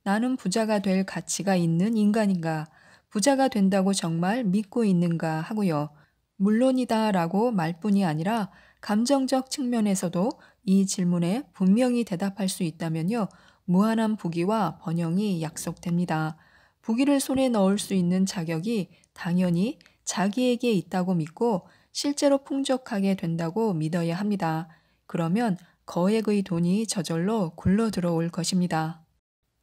A: 나는 부자가 될 가치가 있는 인간인가? 부자가 된다고 정말 믿고 있는가 하고요. 물론이다 라고 말뿐이 아니라 감정적 측면에서도 이 질문에 분명히 대답할 수 있다면요. 무한한 부귀와 번영이 약속됩니다. 부귀를 손에 넣을 수 있는 자격이 당연히 자기에게 있다고 믿고 실제로 풍족하게 된다고 믿어야 합니다. 그러면 거액의 돈이 저절로 굴러 들어올 것입니다.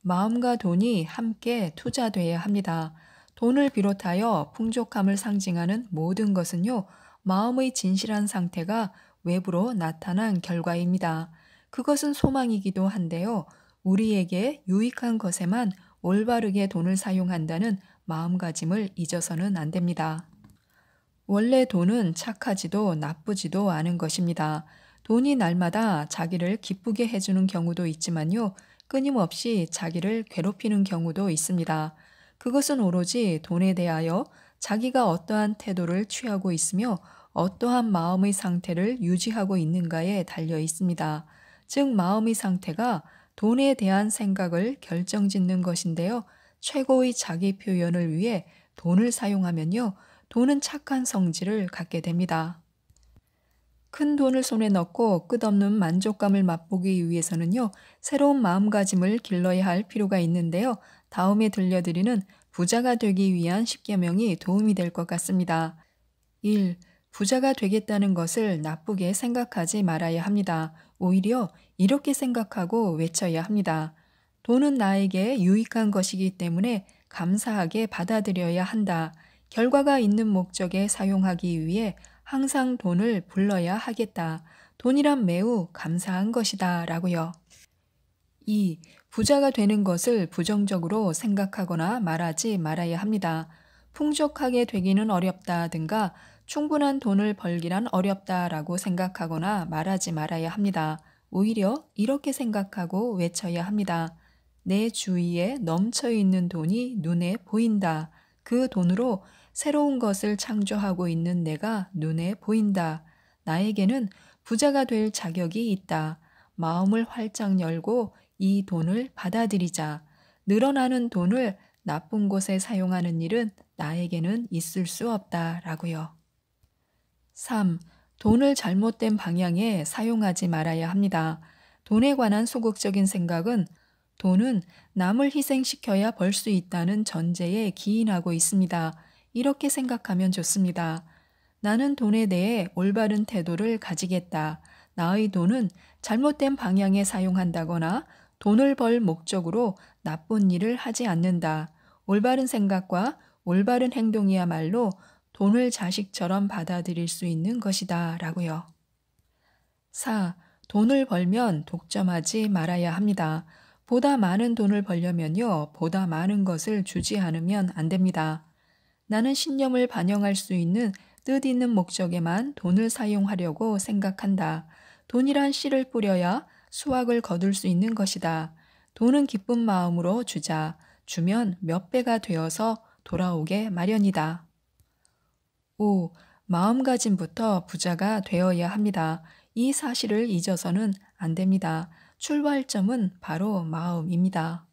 A: 마음과 돈이 함께 투자돼야 합니다. 돈을 비롯하여 풍족함을 상징하는 모든 것은요, 마음의 진실한 상태가 외부로 나타난 결과입니다. 그것은 소망이기도 한데요, 우리에게 유익한 것에만 올바르게 돈을 사용한다는 마음가짐을 잊어서는 안 됩니다. 원래 돈은 착하지도 나쁘지도 않은 것입니다. 돈이 날마다 자기를 기쁘게 해주는 경우도 있지만요, 끊임없이 자기를 괴롭히는 경우도 있습니다. 그것은 오로지 돈에 대하여 자기가 어떠한 태도를 취하고 있으며 어떠한 마음의 상태를 유지하고 있는가에 달려 있습니다. 즉, 마음의 상태가 돈에 대한 생각을 결정짓는 것인데요. 최고의 자기 표현을 위해 돈을 사용하면요, 돈은 착한 성질을 갖게 됩니다. 큰 돈을 손에 넣고 끝없는 만족감을 맛보기 위해서는요, 새로운 마음가짐을 길러야 할 필요가 있는데요. 다음에 들려드리는 부자가 되기 위한 10계명이 도움이 될 것 같습니다. 1. 부자가 되겠다는 것을 나쁘게 생각하지 말아야 합니다. 오히려 이렇게 생각하고 외쳐야 합니다. 돈은 나에게 유익한 것이기 때문에 감사하게 받아들여야 한다. 결과가 있는 목적에 사용하기 위해 항상 돈을 불러야 하겠다. 돈이란 매우 감사한 것이다. 라고요. 2. 부자가 되는 것을 부정적으로 생각하거나 말하지 말아야 합니다. 풍족하게 되기는 어렵다든가 충분한 돈을 벌기란 어렵다라고 생각하거나 말하지 말아야 합니다. 오히려 이렇게 생각하고 외쳐야 합니다. 내 주위에 넘쳐 있는 돈이 눈에 보인다. 그 돈으로 새로운 것을 창조하고 있는 내가 눈에 보인다. 나에게는 부자가 될 자격이 있다. 마음을 활짝 열고 이 돈을 받아들이자. 늘어나는 돈을 나쁜 곳에 사용하는 일은 나에게는 있을 수 없다. 라고요. 3. 돈을 잘못된 방향에 사용하지 말아야 합니다. 돈에 관한 소극적인 생각은 돈은 남을 희생시켜야 벌 수 있다는 전제에 기인하고 있습니다. 이렇게 생각하면 좋습니다. 나는 돈에 대해 올바른 태도를 가지겠다. 나의 돈은 잘못된 방향에 사용한다거나 돈을 벌 목적으로 나쁜 일을 하지 않는다. 올바른 생각과 올바른 행동이야말로 돈을 자식처럼 받아들일 수 있는 것이다. 라고요. 4. 돈을 벌면 독점하지 말아야 합니다. 보다 많은 돈을 벌려면요, 보다 많은 것을 주지 않으면 안 됩니다. 나는 신념을 반영할 수 있는 뜻 있는 목적에만 돈을 사용하려고 생각한다. 돈이란 씨를 뿌려야 수확을 거둘 수 있는 것이다. 돈은 기쁜 마음으로 주자. 주면 몇 배가 되어서 돌아오게 마련이다. 5. 마음가짐부터 부자가 되어야 합니다. 이 사실을 잊어서는 안 됩니다. 출발점은 바로 마음입니다.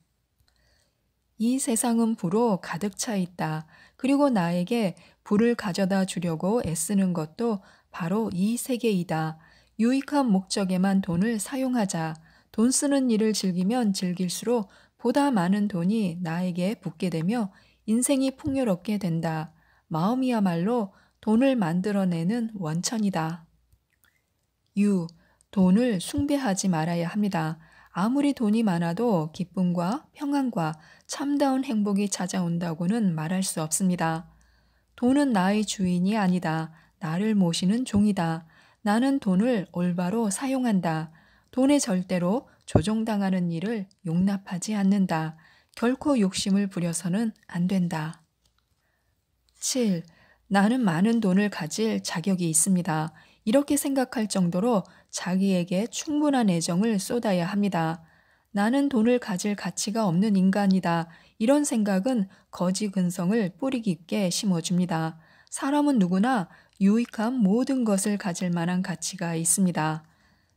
A: 이 세상은 부로 가득 차 있다. 그리고 나에게 부를 가져다 주려고 애쓰는 것도 바로 이 세계이다. 유익한 목적에만 돈을 사용하자. 돈 쓰는 일을 즐기면 즐길수록 보다 많은 돈이 나에게 붙게 되며 인생이 풍요롭게 된다. 마음이야말로 돈을 만들어내는 원천이다. 유, 돈을 숭배하지 말아야 합니다. 아무리 돈이 많아도 기쁨과 평안과 참다운 행복이 찾아온다고는 말할 수 없습니다. 돈은 나의 주인이 아니다. 나를 모시는 종이다. 나는 돈을 올바로 사용한다. 돈에 절대로 조종당하는 일을 용납하지 않는다. 결코 욕심을 부려서는 안 된다. 7. 나는 많은 돈을 가질 자격이 있습니다. 이렇게 생각할 정도로 자기에게 충분한 애정을 쏟아야 합니다. 나는 돈을 가질 가치가 없는 인간이다. 이런 생각은 거지 근성을 뿌리 깊게 심어줍니다. 사람은 누구나 유익한 모든 것을 가질 만한 가치가 있습니다.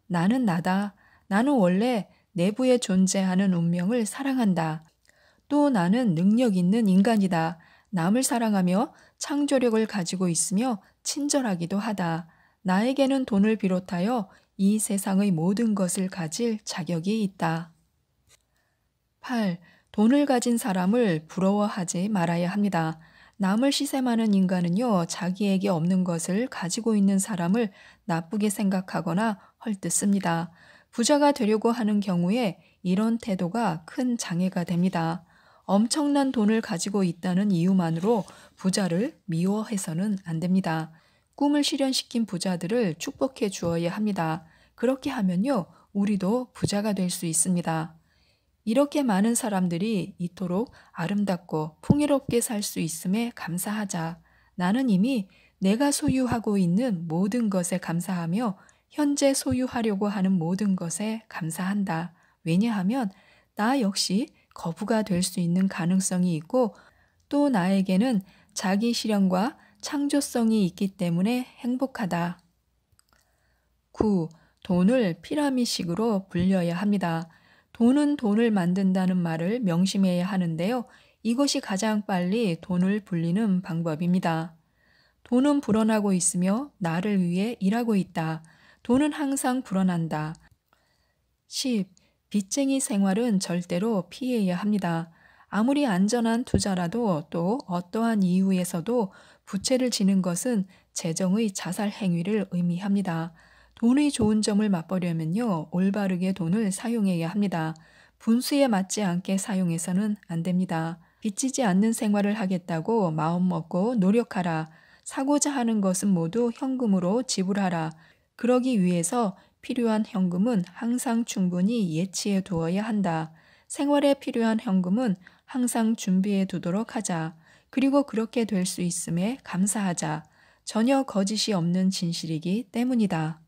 A: 나는 나다. 나는 원래 내부에 존재하는 운명을 사랑한다. 또 나는 능력 있는 인간이다. 남을 사랑하며 창조력을 가지고 있으며 친절하기도 하다. 나에게는 돈을 비롯하여 이 세상의 모든 것을 가질 자격이 있다. 8. 돈을 가진 사람을 부러워하지 말아야 합니다. 남을 시샘하는 인간은요, 자기에게 없는 것을 가지고 있는 사람을 나쁘게 생각하거나 헐뜯습니다. 부자가 되려고 하는 경우에 이런 태도가 큰 장애가 됩니다. 엄청난 돈을 가지고 있다는 이유만으로 부자를 미워해서는 안 됩니다. 꿈을 실현시킨 부자들을 축복해 주어야 합니다. 그렇게 하면요, 우리도 부자가 될 수 있습니다. 이렇게 많은 사람들이 이토록 아름답고 풍요롭게 살 수 있음에 감사하자. 나는 이미 내가 소유하고 있는 모든 것에 감사하며 현재 소유하려고 하는 모든 것에 감사한다. 왜냐하면 나 역시 거부가 될 수 있는 가능성이 있고 또 나에게는 자기 실현과 창조성이 있기 때문에 행복하다. 9. 돈을 피라미식으로 불려야 합니다. 돈은 돈을 만든다는 말을 명심해야 하는데요. 이것이 가장 빨리 돈을 불리는 방법입니다. 돈은 불어나고 있으며 나를 위해 일하고 있다. 돈은 항상 불어난다. 10. 빚쟁이 생활은 절대로 피해야 합니다. 아무리 안전한 투자라도 또 어떠한 이유에서도 부채를 지는 것은 재정의 자살 행위를 의미합니다. 돈의 좋은 점을 맛보려면요, 올바르게 돈을 사용해야 합니다. 분수에 맞지 않게 사용해서는 안 됩니다. 빚지지 않는 생활을 하겠다고 마음먹고 노력하라. 사고자 하는 것은 모두 현금으로 지불하라. 그러기 위해서 필요한 현금은 항상 충분히 예치해 두어야 한다. 생활에 필요한 현금은 항상 준비해 두도록 하자. 그리고 그렇게 될 수 있음에 감사하자. 전혀 거짓이 없는 진실이기 때문이다.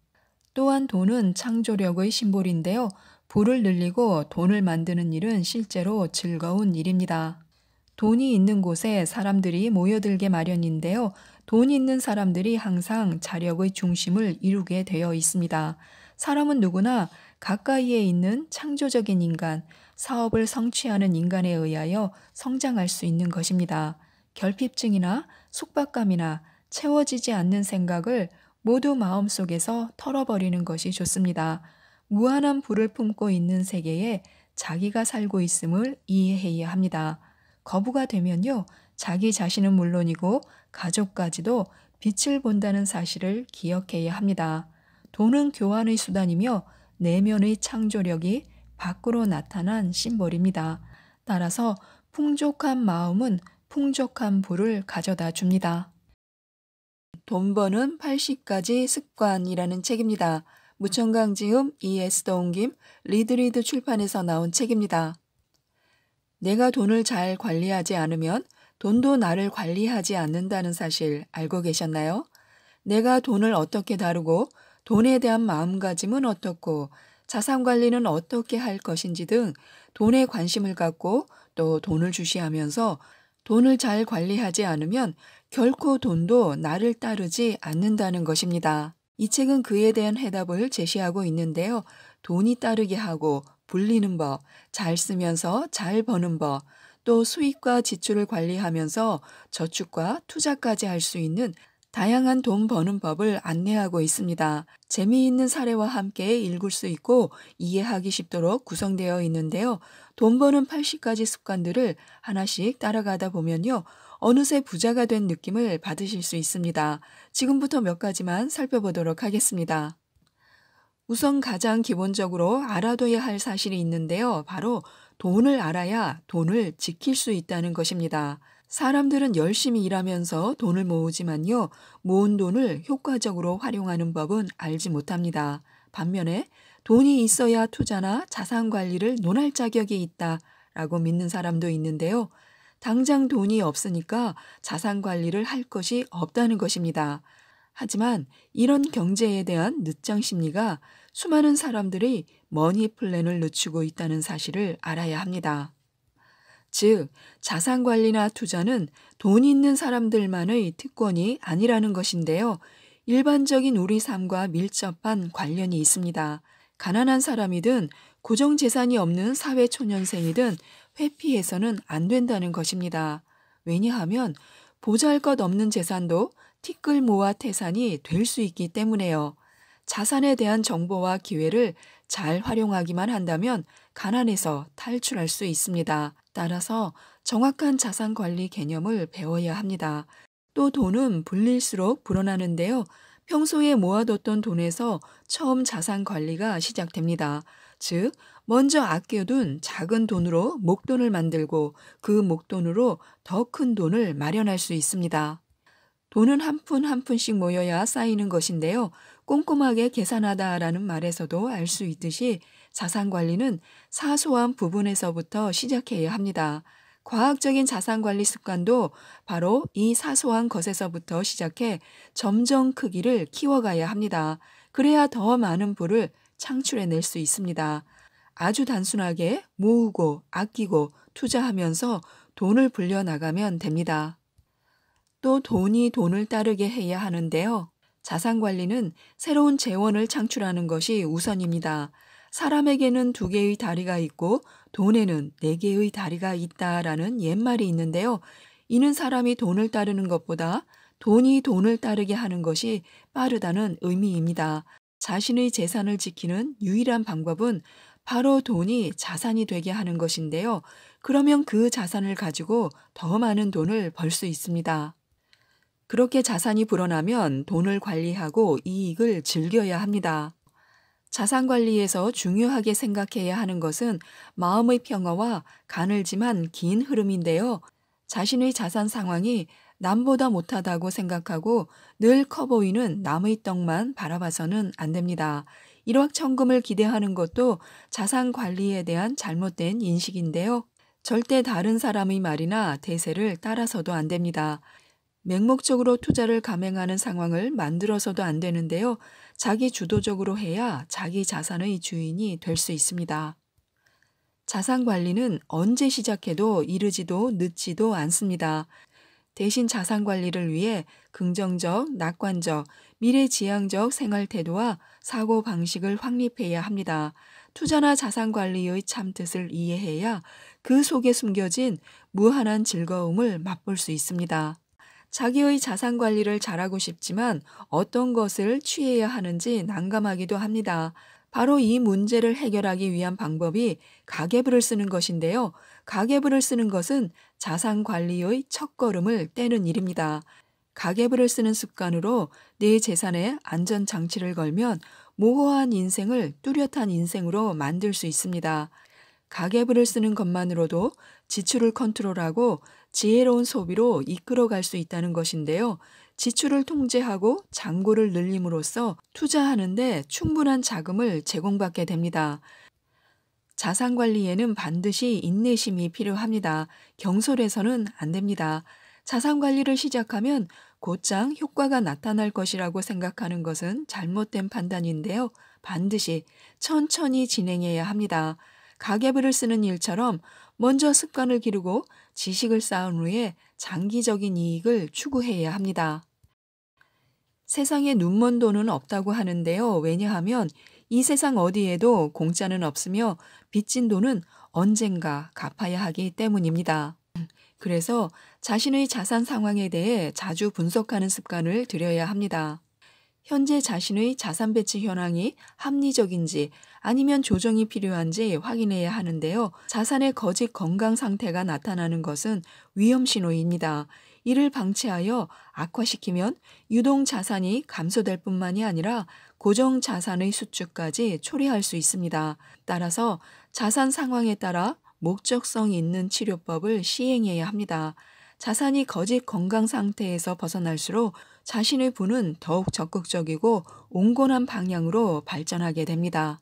A: 또한 돈은 창조력의 심볼인데요. 부를 늘리고 돈을 만드는 일은 실제로 즐거운 일입니다. 돈이 있는 곳에 사람들이 모여들게 마련인데요. 돈이 있는 사람들이 항상 자력의 중심을 이루게 되어 있습니다. 사람은 누구나 가까이에 있는 창조적인 인간, 사업을 성취하는 인간에 의하여 성장할 수 있는 것입니다. 결핍증이나 속박감이나 채워지지 않는 생각을 모두 마음속에서 털어버리는 것이 좋습니다. 무한한 부를 품고 있는 세계에 자기가 살고 있음을 이해해야 합니다. 거부가 되면요, 자기 자신은 물론이고 가족까지도 빛을 본다는 사실을 기억해야 합니다. 돈은 교환의 수단이며 내면의 창조력이 밖으로 나타난 심볼입니다. 따라서 풍족한 마음은 풍족한 부를 가져다 줍니다. 돈 버는 80가지 습관이라는 책입니다. 무천강 지음 E.S. 도웅김 리드리드 출판에서 나온 책입니다. 내가 돈을 잘 관리하지 않으면 돈도 나를 관리하지 않는다는 사실 알고 계셨나요? 내가 돈을 어떻게 다루고 돈에 대한 마음가짐은 어떻고 자산 관리는 어떻게 할 것인지 등 돈에 관심을 갖고 또 돈을 주시하면서 돈을 잘 관리하지 않으면 결코 돈도 나를 따르지 않는다는 것입니다. 이 책은 그에 대한 해답을 제시하고 있는데요. 돈이 따르게 하고 불리는 법, 잘 쓰면서 잘 버는 법, 또 수입과 지출을 관리하면서 저축과 투자까지 할 수 있는 다양한 돈 버는 법을 안내하고 있습니다. 재미있는 사례와 함께 읽을 수 있고 이해하기 쉽도록 구성되어 있는데요. 돈 버는 80가지 습관들을 하나씩 따라가다 보면요. 어느새 부자가 된 느낌을 받으실 수 있습니다. 지금부터 몇 가지만 살펴보도록 하겠습니다. 우선 가장 기본적으로 알아둬야 할 사실이 있는데요. 바로 돈을 알아야 돈을 지킬 수 있다는 것입니다. 사람들은 열심히 일하면서 돈을 모으지만요. 모은 돈을 효과적으로 활용하는 법은 알지 못합니다. 반면에 돈이 있어야 투자나 자산 관리를 논할 자격이 있다라고 믿는 사람도 있는데요. 당장 돈이 없으니까 자산 관리를 할 것이 없다는 것입니다. 하지만 이런 경제에 대한 늦장 심리가 수많은 사람들이 머니 플랜을 늦추고 있다는 사실을 알아야 합니다. 즉, 자산 관리나 투자는 돈 있는 사람들만의 특권이 아니라는 것인데요. 일반적인 우리 삶과 밀접한 관련이 있습니다. 가난한 사람이든 고정 재산이 없는 사회초년생이든 회피해서는 안 된다는 것입니다. 왜냐하면 보잘것없는 재산도 티끌 모아 태산이 될 수 있기 때문에요. 자산에 대한 정보와 기회를 잘 활용하기만 한다면 가난에서 탈출할 수 있습니다. 따라서 정확한 자산 관리 개념을 배워야 합니다. 또 돈은 불릴수록 불어나는데요. 평소에 모아뒀던 돈에서 처음 자산 관리가 시작됩니다. 즉, 먼저 아껴둔 작은 돈으로 목돈을 만들고 그 목돈으로 더 큰 돈을 마련할 수 있습니다. 돈은 한 푼 한 푼씩 모여야 쌓이는 것인데요. 꼼꼼하게 계산하다라는 말에서도 알 수 있듯이 자산 관리는 사소한 부분에서부터 시작해야 합니다. 과학적인 자산 관리 습관도 바로 이 사소한 것에서부터 시작해 점점 크기를 키워가야 합니다. 그래야 더 많은 부를 창출해낼 수 있습니다. 아주 단순하게 모으고 아끼고 투자하면서 돈을 불려나가면 됩니다. 또 돈이 돈을 따르게 해야 하는데요. 자산 관리는 새로운 재원을 창출하는 것이 우선입니다. 사람에게는 두 개의 다리가 있고 돈에는 네 개의 다리가 있다라는 옛말이 있는데요. 이는 사람이 돈을 따르는 것보다 돈이 돈을 따르게 하는 것이 빠르다는 의미입니다. 자신의 재산을 지키는 유일한 방법은 바로 돈이 자산이 되게 하는 것인데요. 그러면 그 자산을 가지고 더 많은 돈을 벌 수 있습니다. 그렇게 자산이 불어나면 돈을 관리하고 이익을 즐겨야 합니다. 자산 관리에서 중요하게 생각해야 하는 것은 마음의 평화와 가늘지만 긴 흐름인데요. 자신의 자산 상황이 남보다 못하다고 생각하고 늘 커 보이는 남의 떡만 바라봐서는 안 됩니다. 일확천금을 기대하는 것도 자산 관리에 대한 잘못된 인식인데요. 절대 다른 사람의 말이나 대세를 따라서도 안 됩니다. 맹목적으로 투자를 감행하는 상황을 만들어서도 안 되는데요. 자기 주도적으로 해야 자기 자산의 주인이 될 수 있습니다. 자산 관리는 언제 시작해도 이르지도 늦지도 않습니다. 대신 자산 관리를 위해 긍정적, 낙관적, 미래지향적 생활 태도와 사고 방식을 확립해야 합니다. 투자나 자산 관리의 참뜻을 이해해야 그 속에 숨겨진 무한한 즐거움을 맛볼 수 있습니다. 자기의 자산 관리를 잘하고 싶지만 어떤 것을 취해야 하는지 난감하기도 합니다. 바로 이 문제를 해결하기 위한 방법이 가계부를 쓰는 것인데요. 가계부를 쓰는 것은 자산 관리의 첫걸음을 떼는 일입니다. 가계부를 쓰는 습관으로 내 재산에 안전장치를 걸면 모호한 인생을 뚜렷한 인생으로 만들 수 있습니다. 가계부를 쓰는 것만으로도 지출을 컨트롤하고 지혜로운 소비로 이끌어갈 수 있다는 것인데요. 지출을 통제하고 잔고를 늘림으로써 투자하는데 충분한 자금을 제공받게 됩니다. 자산 관리에는 반드시 인내심이 필요합니다. 경솔해서는 안 됩니다. 자산 관리를 시작하면 곧장 효과가 나타날 것이라고 생각하는 것은 잘못된 판단인데요. 반드시 천천히 진행해야 합니다. 가계부를 쓰는 일처럼 먼저 습관을 기르고 지식을 쌓은 후에 장기적인 이익을 추구해야 합니다. 세상에 눈먼 돈은 없다고 하는데요. 왜냐하면 이 세상 어디에도 공짜는 없으며 빚진 돈은 언젠가 갚아야 하기 때문입니다. 그래서 자신의 자산 상황에 대해 자주 분석하는 습관을 들여야 합니다. 현재 자신의 자산 배치 현황이 합리적인지 아니면 조정이 필요한지 확인해야 하는데요. 자산의 거짓 건강 상태가 나타나는 것은 위험 신호입니다. 이를 방치하여 악화시키면 유동 자산이 감소될 뿐만이 아니라 고정 자산의 수축까지 초래할 수 있습니다. 따라서 자산 상황에 따라 목적성 있는 치료법을 시행해야 합니다. 자산이 거짓 건강 상태에서 벗어날수록 자신의 부는 더욱 적극적이고 온건한 방향으로 발전하게 됩니다.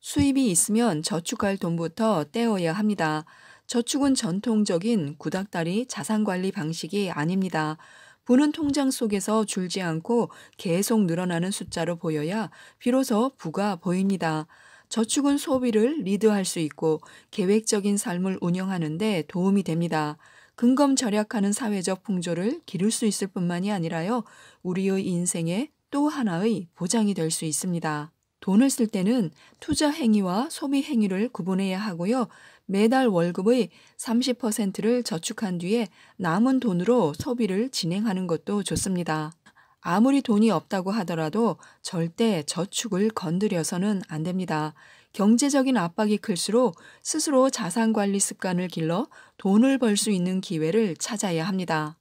A: 수입이 있으면 저축할 돈부터 떼어야 합니다. 저축은 전통적인 구닥다리 자산관리 방식이 아닙니다. 부는 통장 속에서 줄지 않고 계속 늘어나는 숫자로 보여야 비로소 부가 보입니다. 저축은 소비를 리드할 수 있고 계획적인 삶을 운영하는 데 도움이 됩니다. 근검 절약하는 사회적 풍조를 기를 수 있을 뿐만이 아니라요, 우리의 인생의 또 하나의 보장이 될 수 있습니다. 돈을 쓸 때는 투자 행위와 소비 행위를 구분해야 하고요. 매달 월급의 30%를 저축한 뒤에 남은 돈으로 소비를 진행하는 것도 좋습니다. 아무리 돈이 없다고 하더라도 절대 저축을 건드려서는 안 됩니다. 경제적인 압박이 클수록 스스로 자산관리 습관을 길러 돈을 벌 수 있는 기회를 찾아야 합니다.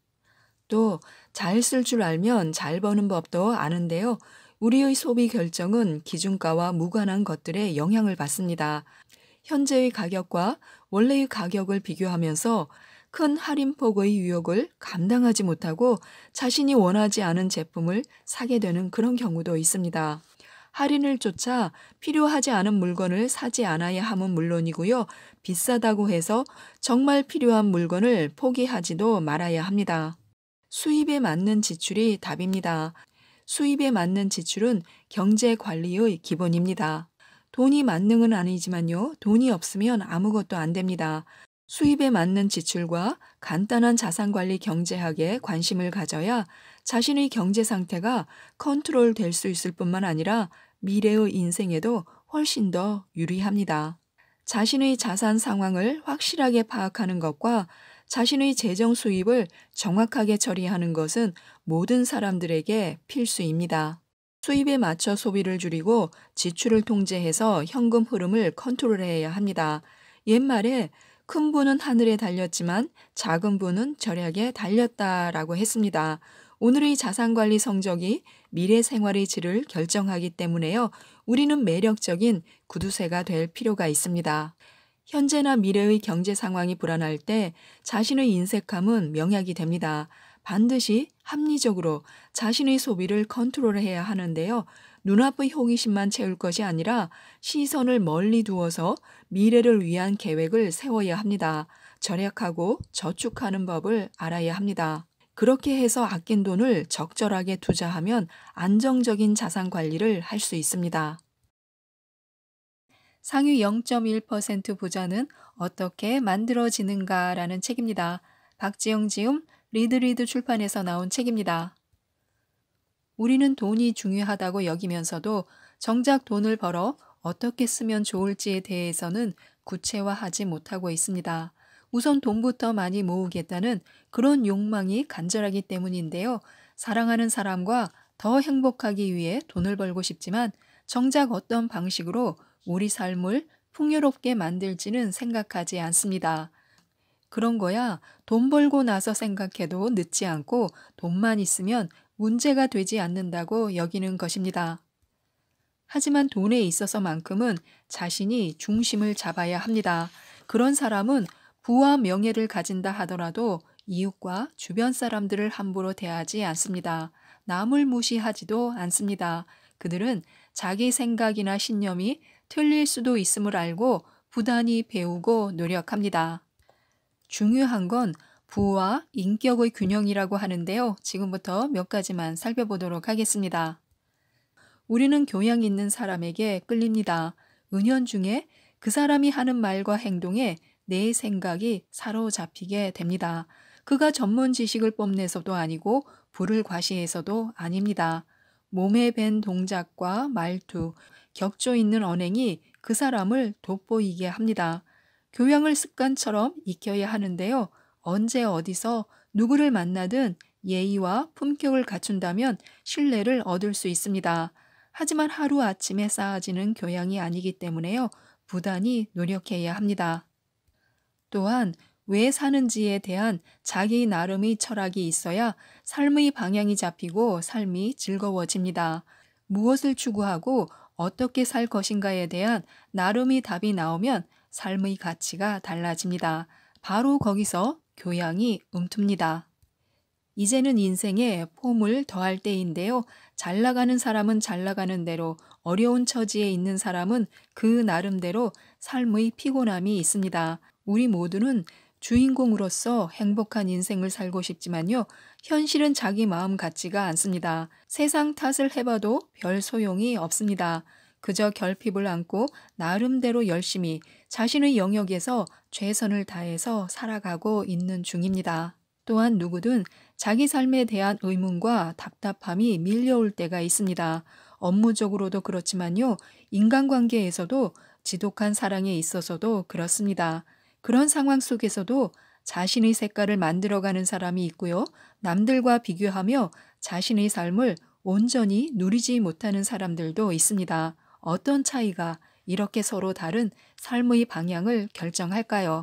A: 또 잘 쓸 줄 알면 잘 버는 법도 아는데요. 우리의 소비 결정은 기준가와 무관한 것들에 영향을 받습니다. 현재의 가격과 원래의 가격을 비교하면서 큰 할인폭의 유혹을 감당하지 못하고 자신이 원하지 않은 제품을 사게 되는 그런 경우도 있습니다. 할인을 쫓아 필요하지 않은 물건을 사지 않아야 함은 물론이고요. 비싸다고 해서 정말 필요한 물건을 포기하지도 말아야 합니다. 수입에 맞는 지출이 답입니다. 수입에 맞는 지출은 경제 관리의 기본입니다. 돈이 만능은 아니지만요. 돈이 없으면 아무것도 안 됩니다. 수입에 맞는 지출과 간단한 자산관리 경제학에 관심을 가져야 자신의 경제 상태가 컨트롤 될 수 있을 뿐만 아니라 미래의 인생에도 훨씬 더 유리합니다. 자신의 자산 상황을 확실하게 파악하는 것과 자신의 재정 수입을 정확하게 처리하는 것은 모든 사람들에게 필수입니다. 수입에 맞춰 소비를 줄이고 지출을 통제해서 현금 흐름을 컨트롤해야 합니다. 옛말에 큰 부는 하늘에 달렸지만 작은 부는 절약에 달렸다라고 했습니다. 오늘의 자산관리 성적이 미래 생활의 질을 결정하기 때문에요. 우리는 매력적인 구두쇠가 될 필요가 있습니다. 현재나 미래의 경제 상황이 불안할 때 자신의 인색함은 명약이 됩니다. 반드시 합리적으로 자신의 소비를 컨트롤해야 하는데요. 눈앞의 호기심만 채울 것이 아니라 시선을 멀리 두어서 미래를 위한 계획을 세워야 합니다. 절약하고 저축하는 법을 알아야 합니다. 그렇게 해서 아낀 돈을 적절하게 투자하면 안정적인 자산 관리를 할 수 있습니다. 상위 0.1% 부자는 어떻게 만들어지는가라는 책입니다. 박지영 지음 리드리드 출판에서 나온 책입니다. 우리는 돈이 중요하다고 여기면서도 정작 돈을 벌어 어떻게 쓰면 좋을지에 대해서는 구체화하지 못하고 있습니다. 우선 돈부터 많이 모으겠다는 그런 욕망이 간절하기 때문인데요. 사랑하는 사람과 더 행복하기 위해 돈을 벌고 싶지만 정작 어떤 방식으로 우리 삶을 풍요롭게 만들지는 생각하지 않습니다. 그런 거야 돈 벌고 나서 생각해도 늦지 않고 돈만 있으면 문제가 되지 않는다고 여기는 것입니다. 하지만 돈에 있어서만큼은 자신이 중심을 잡아야 합니다. 그런 사람은 부와 명예를 가진다 하더라도 이웃과 주변 사람들을 함부로 대하지 않습니다. 남을 무시하지도 않습니다. 그들은 자기 생각이나 신념이 틀릴 수도 있음을 알고 부단히 배우고 노력합니다. 중요한 건 부와 인격의 균형이라고 하는데요. 지금부터 몇 가지만 살펴보도록 하겠습니다. 우리는 교양 있는 사람에게 끌립니다. 은연중에 그 사람이 하는 말과 행동에 내 생각이 사로잡히게 됩니다. 그가 전문 지식을 뽐내서도 아니고 부를 과시해서도 아닙니다. 몸에 밴 동작과 말투, 격조 있는 언행이 그 사람을 돋보이게 합니다. 교양을 습관처럼 익혀야 하는데요. 언제 어디서 누구를 만나든 예의와 품격을 갖춘다면 신뢰를 얻을 수 있습니다. 하지만 하루아침에 쌓아지는 교양이 아니기 때문에요. 부단히 노력해야 합니다. 또한 왜 사는지에 대한 자기 나름의 철학이 있어야 삶의 방향이 잡히고 삶이 즐거워집니다. 무엇을 추구하고 어떻게 살 것인가에 대한 나름의 답이 나오면 삶의 가치가 달라집니다. 바로 거기서 교양이 움툽니다. 이제는 인생에 폼을 더할 때인데요. 잘 나가는 사람은 잘 나가는 대로, 어려운 처지에 있는 사람은 그 나름대로 삶의 피곤함이 있습니다. 우리 모두는 주인공으로서 행복한 인생을 살고 싶지만요. 현실은 자기 마음 같지가 않습니다. 세상 탓을 해봐도 별 소용이 없습니다. 그저 결핍을 안고 나름대로 열심히 자신의 영역에서 최선을 다해서 살아가고 있는 중입니다. 또한 누구든 자기 삶에 대한 의문과 답답함이 밀려올 때가 있습니다. 업무적으로도 그렇지만요. 인간관계에서도 지독한 사랑에 있어서도 그렇습니다. 그런 상황 속에서도 자신의 색깔을 만들어가는 사람이 있고요. 남들과 비교하며 자신의 삶을 온전히 누리지 못하는 사람들도 있습니다. 어떤 차이가 이렇게 서로 다른 삶의 방향을 결정할까요?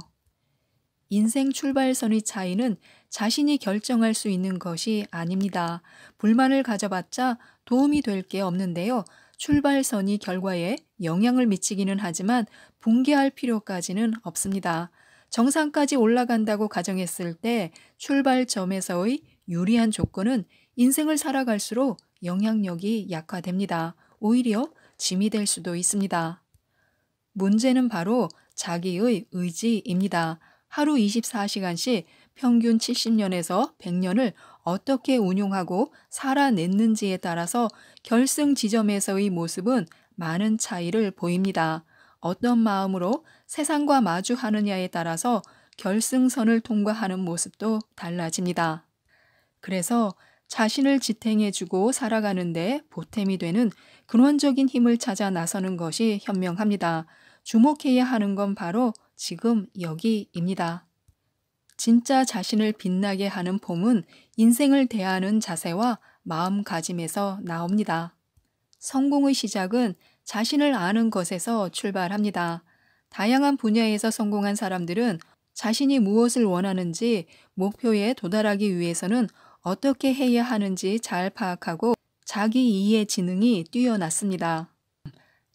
A: 인생 출발선의 차이는 자신이 결정할 수 있는 것이 아닙니다. 불만을 가져봤자 도움이 될 게 없는데요. 출발선이 결과에 영향을 미치기는 하지만 붕괴할 필요까지는 없습니다. 정상까지 올라간다고 가정했을 때 출발점에서의 유리한 조건은 인생을 살아갈수록 영향력이 약화됩니다. 오히려 짐이 될 수도 있습니다. 문제는 바로 자기의 의지입니다. 하루 24시간씩 평균 70년에서 100년을 어떻게 운용하고 살아냈는지에 따라서 결승 지점에서의 모습은 많은 차이를 보입니다. 어떤 마음으로 세상과 마주하느냐에 따라서 결승선을 통과하는 모습도 달라집니다. 그래서 자신을 지탱해주고 살아가는데 보탬이 되는 근원적인 힘을 찾아 나서는 것이 현명합니다. 주목해야 하는 건 바로 지금 여기입니다. 진짜 자신을 빛나게 하는 폼은 인생을 대하는 자세와 마음가짐에서 나옵니다. 성공의 시작은 자신을 아는 것에서 출발합니다. 다양한 분야에서 성공한 사람들은 자신이 무엇을 원하는지, 목표에 도달하기 위해서는 어떻게 해야 하는지 잘 파악하고 자기 이해 지능이 뛰어났습니다.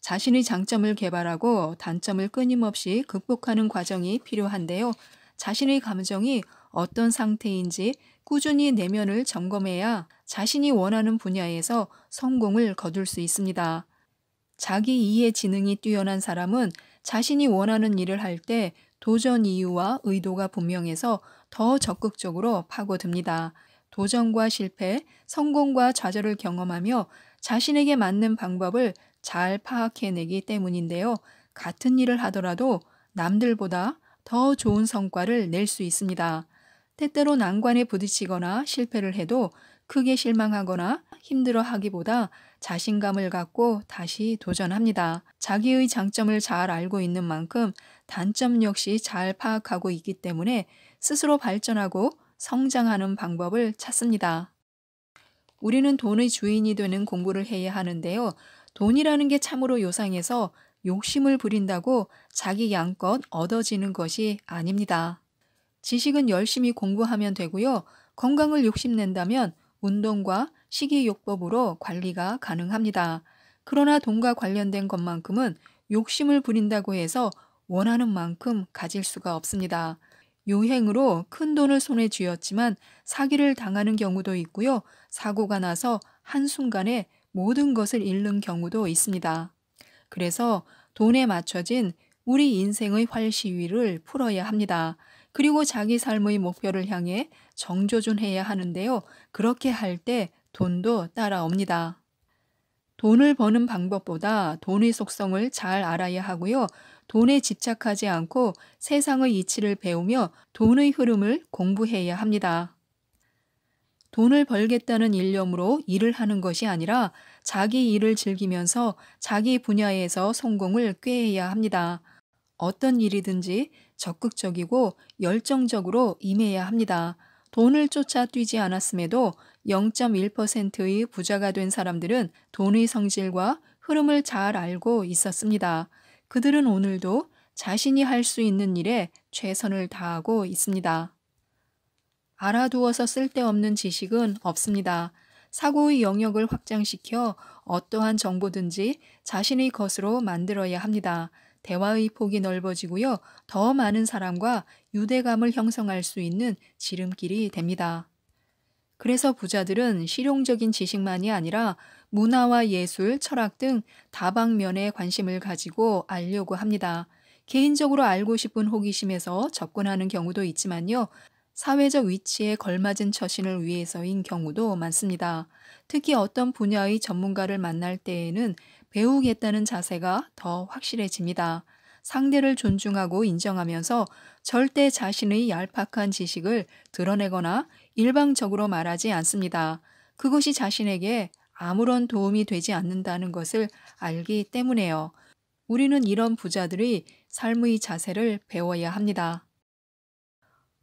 A: 자신의 장점을 개발하고 단점을 끊임없이 극복하는 과정이 필요한데요. 자신의 감정이 어떤 상태인지 꾸준히 내면을 점검해야 자신이 원하는 분야에서 성공을 거둘 수 있습니다. 자기 이해 지능이 뛰어난 사람은 자신이 원하는 일을 할 때 도전 이유와 의도가 분명해서 더 적극적으로 파고듭니다. 도전과 실패, 성공과 좌절을 경험하며 자신에게 맞는 방법을 잘 파악해내기 때문인데요. 같은 일을 하더라도 남들보다 더 좋은 성과를 낼 수 있습니다. 때때로 난관에 부딪히거나 실패를 해도 크게 실망하거나 힘들어하기보다 자신감을 갖고 다시 도전합니다. 자기의 장점을 잘 알고 있는 만큼 단점 역시 잘 파악하고 있기 때문에 스스로 발전하고 성장하는 방법을 찾습니다. 우리는 돈의 주인이 되는 공부를 해야 하는데요. 돈이라는 게 참으로 요상해서 욕심을 부린다고 자기 양껏 얻어지는 것이 아닙니다. 지식은 열심히 공부하면 되고요. 건강을 욕심낸다면 운동과 식이요법으로 관리가 가능합니다. 그러나 돈과 관련된 것만큼은 욕심을 부린다고 해서 원하는 만큼 가질 수가 없습니다. 요행으로 큰 돈을 손에 쥐었지만 사기를 당하는 경우도 있고요. 사고가 나서 한순간에 모든 것을 잃는 경우도 있습니다. 그래서 돈에 맞춰진 우리 인생의 활시위를 풀어야 합니다. 그리고 자기 삶의 목표를 향해 정조준해야 하는데요. 그렇게 할 때 돈도 따라옵니다. 돈을 버는 방법보다 돈의 속성을 잘 알아야 하고요. 돈에 집착하지 않고 세상의 이치를 배우며 돈의 흐름을 공부해야 합니다. 돈을 벌겠다는 일념으로 일을 하는 것이 아니라 자기 일을 즐기면서 자기 분야에서 성공을 꾀해야 합니다. 어떤 일이든지 적극적이고 열정적으로 임해야 합니다. 돈을 쫓아 뛰지 않았음에도 0.1%의 부자가 된 사람들은 돈의 성질과 흐름을 잘 알고 있었습니다. 그들은 오늘도 자신이 할 수 있는 일에 최선을 다하고 있습니다. 알아두어서 쓸데없는 지식은 없습니다. 사고의 영역을 확장시켜 어떠한 정보든지 자신의 것으로 만들어야 합니다. 대화의 폭이 넓어지고요. 더 많은 사람과 유대감을 형성할 수 있는 지름길이 됩니다. 그래서 부자들은 실용적인 지식만이 아니라 문화와 예술, 철학 등 다방면에 관심을 가지고 알려고 합니다. 개인적으로 알고 싶은 호기심에서 접근하는 경우도 있지만요. 사회적 위치에 걸맞은 처신을 위해서인 경우도 많습니다. 특히 어떤 분야의 전문가를 만날 때에는 배우겠다는 자세가 더 확실해집니다. 상대를 존중하고 인정하면서 절대 자신의 얄팍한 지식을 드러내거나 일방적으로 말하지 않습니다. 그것이 자신에게 아무런 도움이 되지 않는다는 것을 알기 때문에요. 우리는 이런 부자들의 삶의 자세를 배워야 합니다.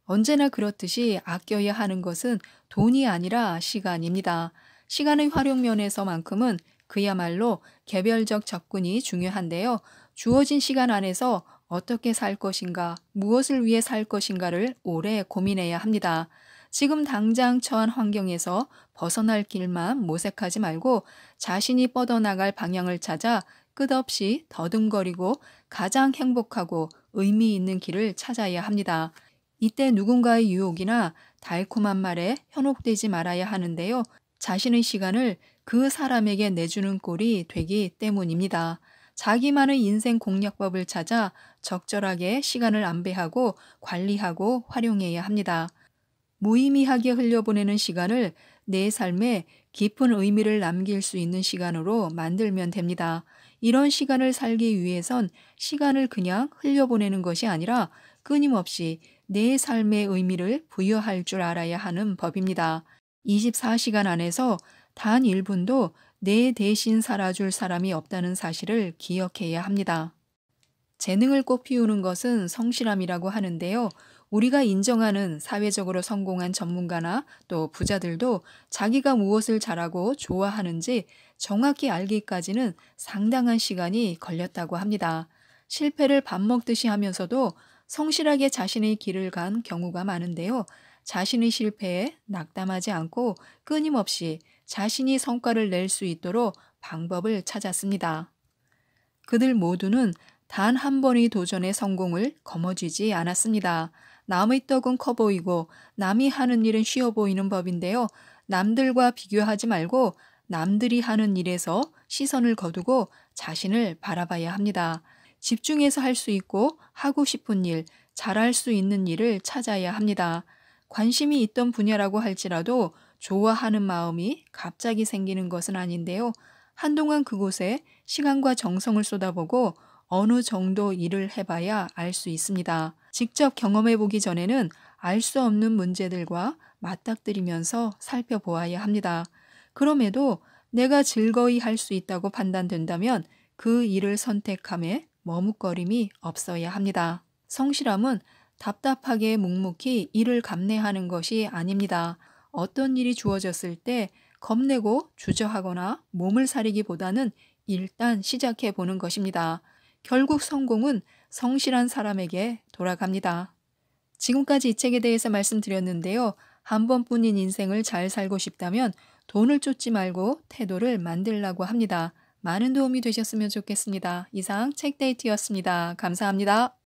A: 언제나 그렇듯이 아껴야 하는 것은 돈이 아니라 시간입니다. 시간의 활용 면에서만큼은 그야말로 개별적 접근이 중요한데요. 주어진 시간 안에서 어떻게 살 것인가, 무엇을 위해 살 것인가를 오래 고민해야 합니다. 지금 당장 처한 환경에서 벗어날 길만 모색하지 말고 자신이 뻗어나갈 방향을 찾아 끝없이 더듬거리고 가장 행복하고 의미 있는 길을 찾아야 합니다. 이때 누군가의 유혹이나 달콤한 말에 현혹되지 말아야 하는데요. 자신의 시간을 그 사람에게 내주는 꼴이 되기 때문입니다. 자기만의 인생 공략법을 찾아 적절하게 시간을 안배하고 관리하고 활용해야 합니다. 무의미하게 흘려보내는 시간을 내 삶에 깊은 의미를 남길 수 있는 시간으로 만들면 됩니다. 이런 시간을 살기 위해선 시간을 그냥 흘려보내는 것이 아니라 끊임없이 내 삶의 의미를 부여할 줄 알아야 하는 법입니다. 24시간 안에서 단 1분도 내 대신 살아줄 사람이 없다는 사실을 기억해야 합니다. 재능을 꽃피우는 것은 성실함이라고 하는데요. 우리가 인정하는 사회적으로 성공한 전문가나 또 부자들도 자기가 무엇을 잘하고 좋아하는지 정확히 알기까지는 상당한 시간이 걸렸다고 합니다. 실패를 밥 먹듯이 하면서도 성실하게 자신의 길을 간 경우가 많은데요. 자신의 실패에 낙담하지 않고 끊임없이 자신이 성과를 낼 수 있도록 방법을 찾았습니다. 그들 모두는 단 한 번의 도전의 성공을 거머쥐지 않았습니다. 남의 떡은 커 보이고 남이 하는 일은 쉬워 보이는 법인데요. 남들과 비교하지 말고 남들이 하는 일에서 시선을 거두고 자신을 바라봐야 합니다. 집중해서 할 수 있고 하고 싶은 일, 잘할 수 있는 일을 찾아야 합니다. 관심이 있던 분야라고 할지라도 좋아하는 마음이 갑자기 생기는 것은 아닌데요. 한동안 그곳에 시간과 정성을 쏟아보고 어느 정도 일을 해봐야 알 수 있습니다. 직접 경험해보기 전에는 알 수 없는 문제들과 맞닥뜨리면서 살펴보아야 합니다. 그럼에도 내가 즐거이 할 수 있다고 판단된다면 그 일을 선택함에 머뭇거림이 없어야 합니다. 성실함은 답답하게 묵묵히 일을 감내하는 것이 아닙니다. 어떤 일이 주어졌을 때 겁내고 주저하거나 몸을 사리기보다는 일단 시작해 보는 것입니다. 결국 성공은 성실한 사람에게 돌아갑니다. 지금까지 이 책에 대해서 말씀드렸는데요. 한 번뿐인 인생을 잘 살고 싶다면 돈을 쫓지 말고 태도를 만들라고 합니다. 많은 도움이 되셨으면 좋겠습니다. 이상 책데이트였습니다. 감사합니다.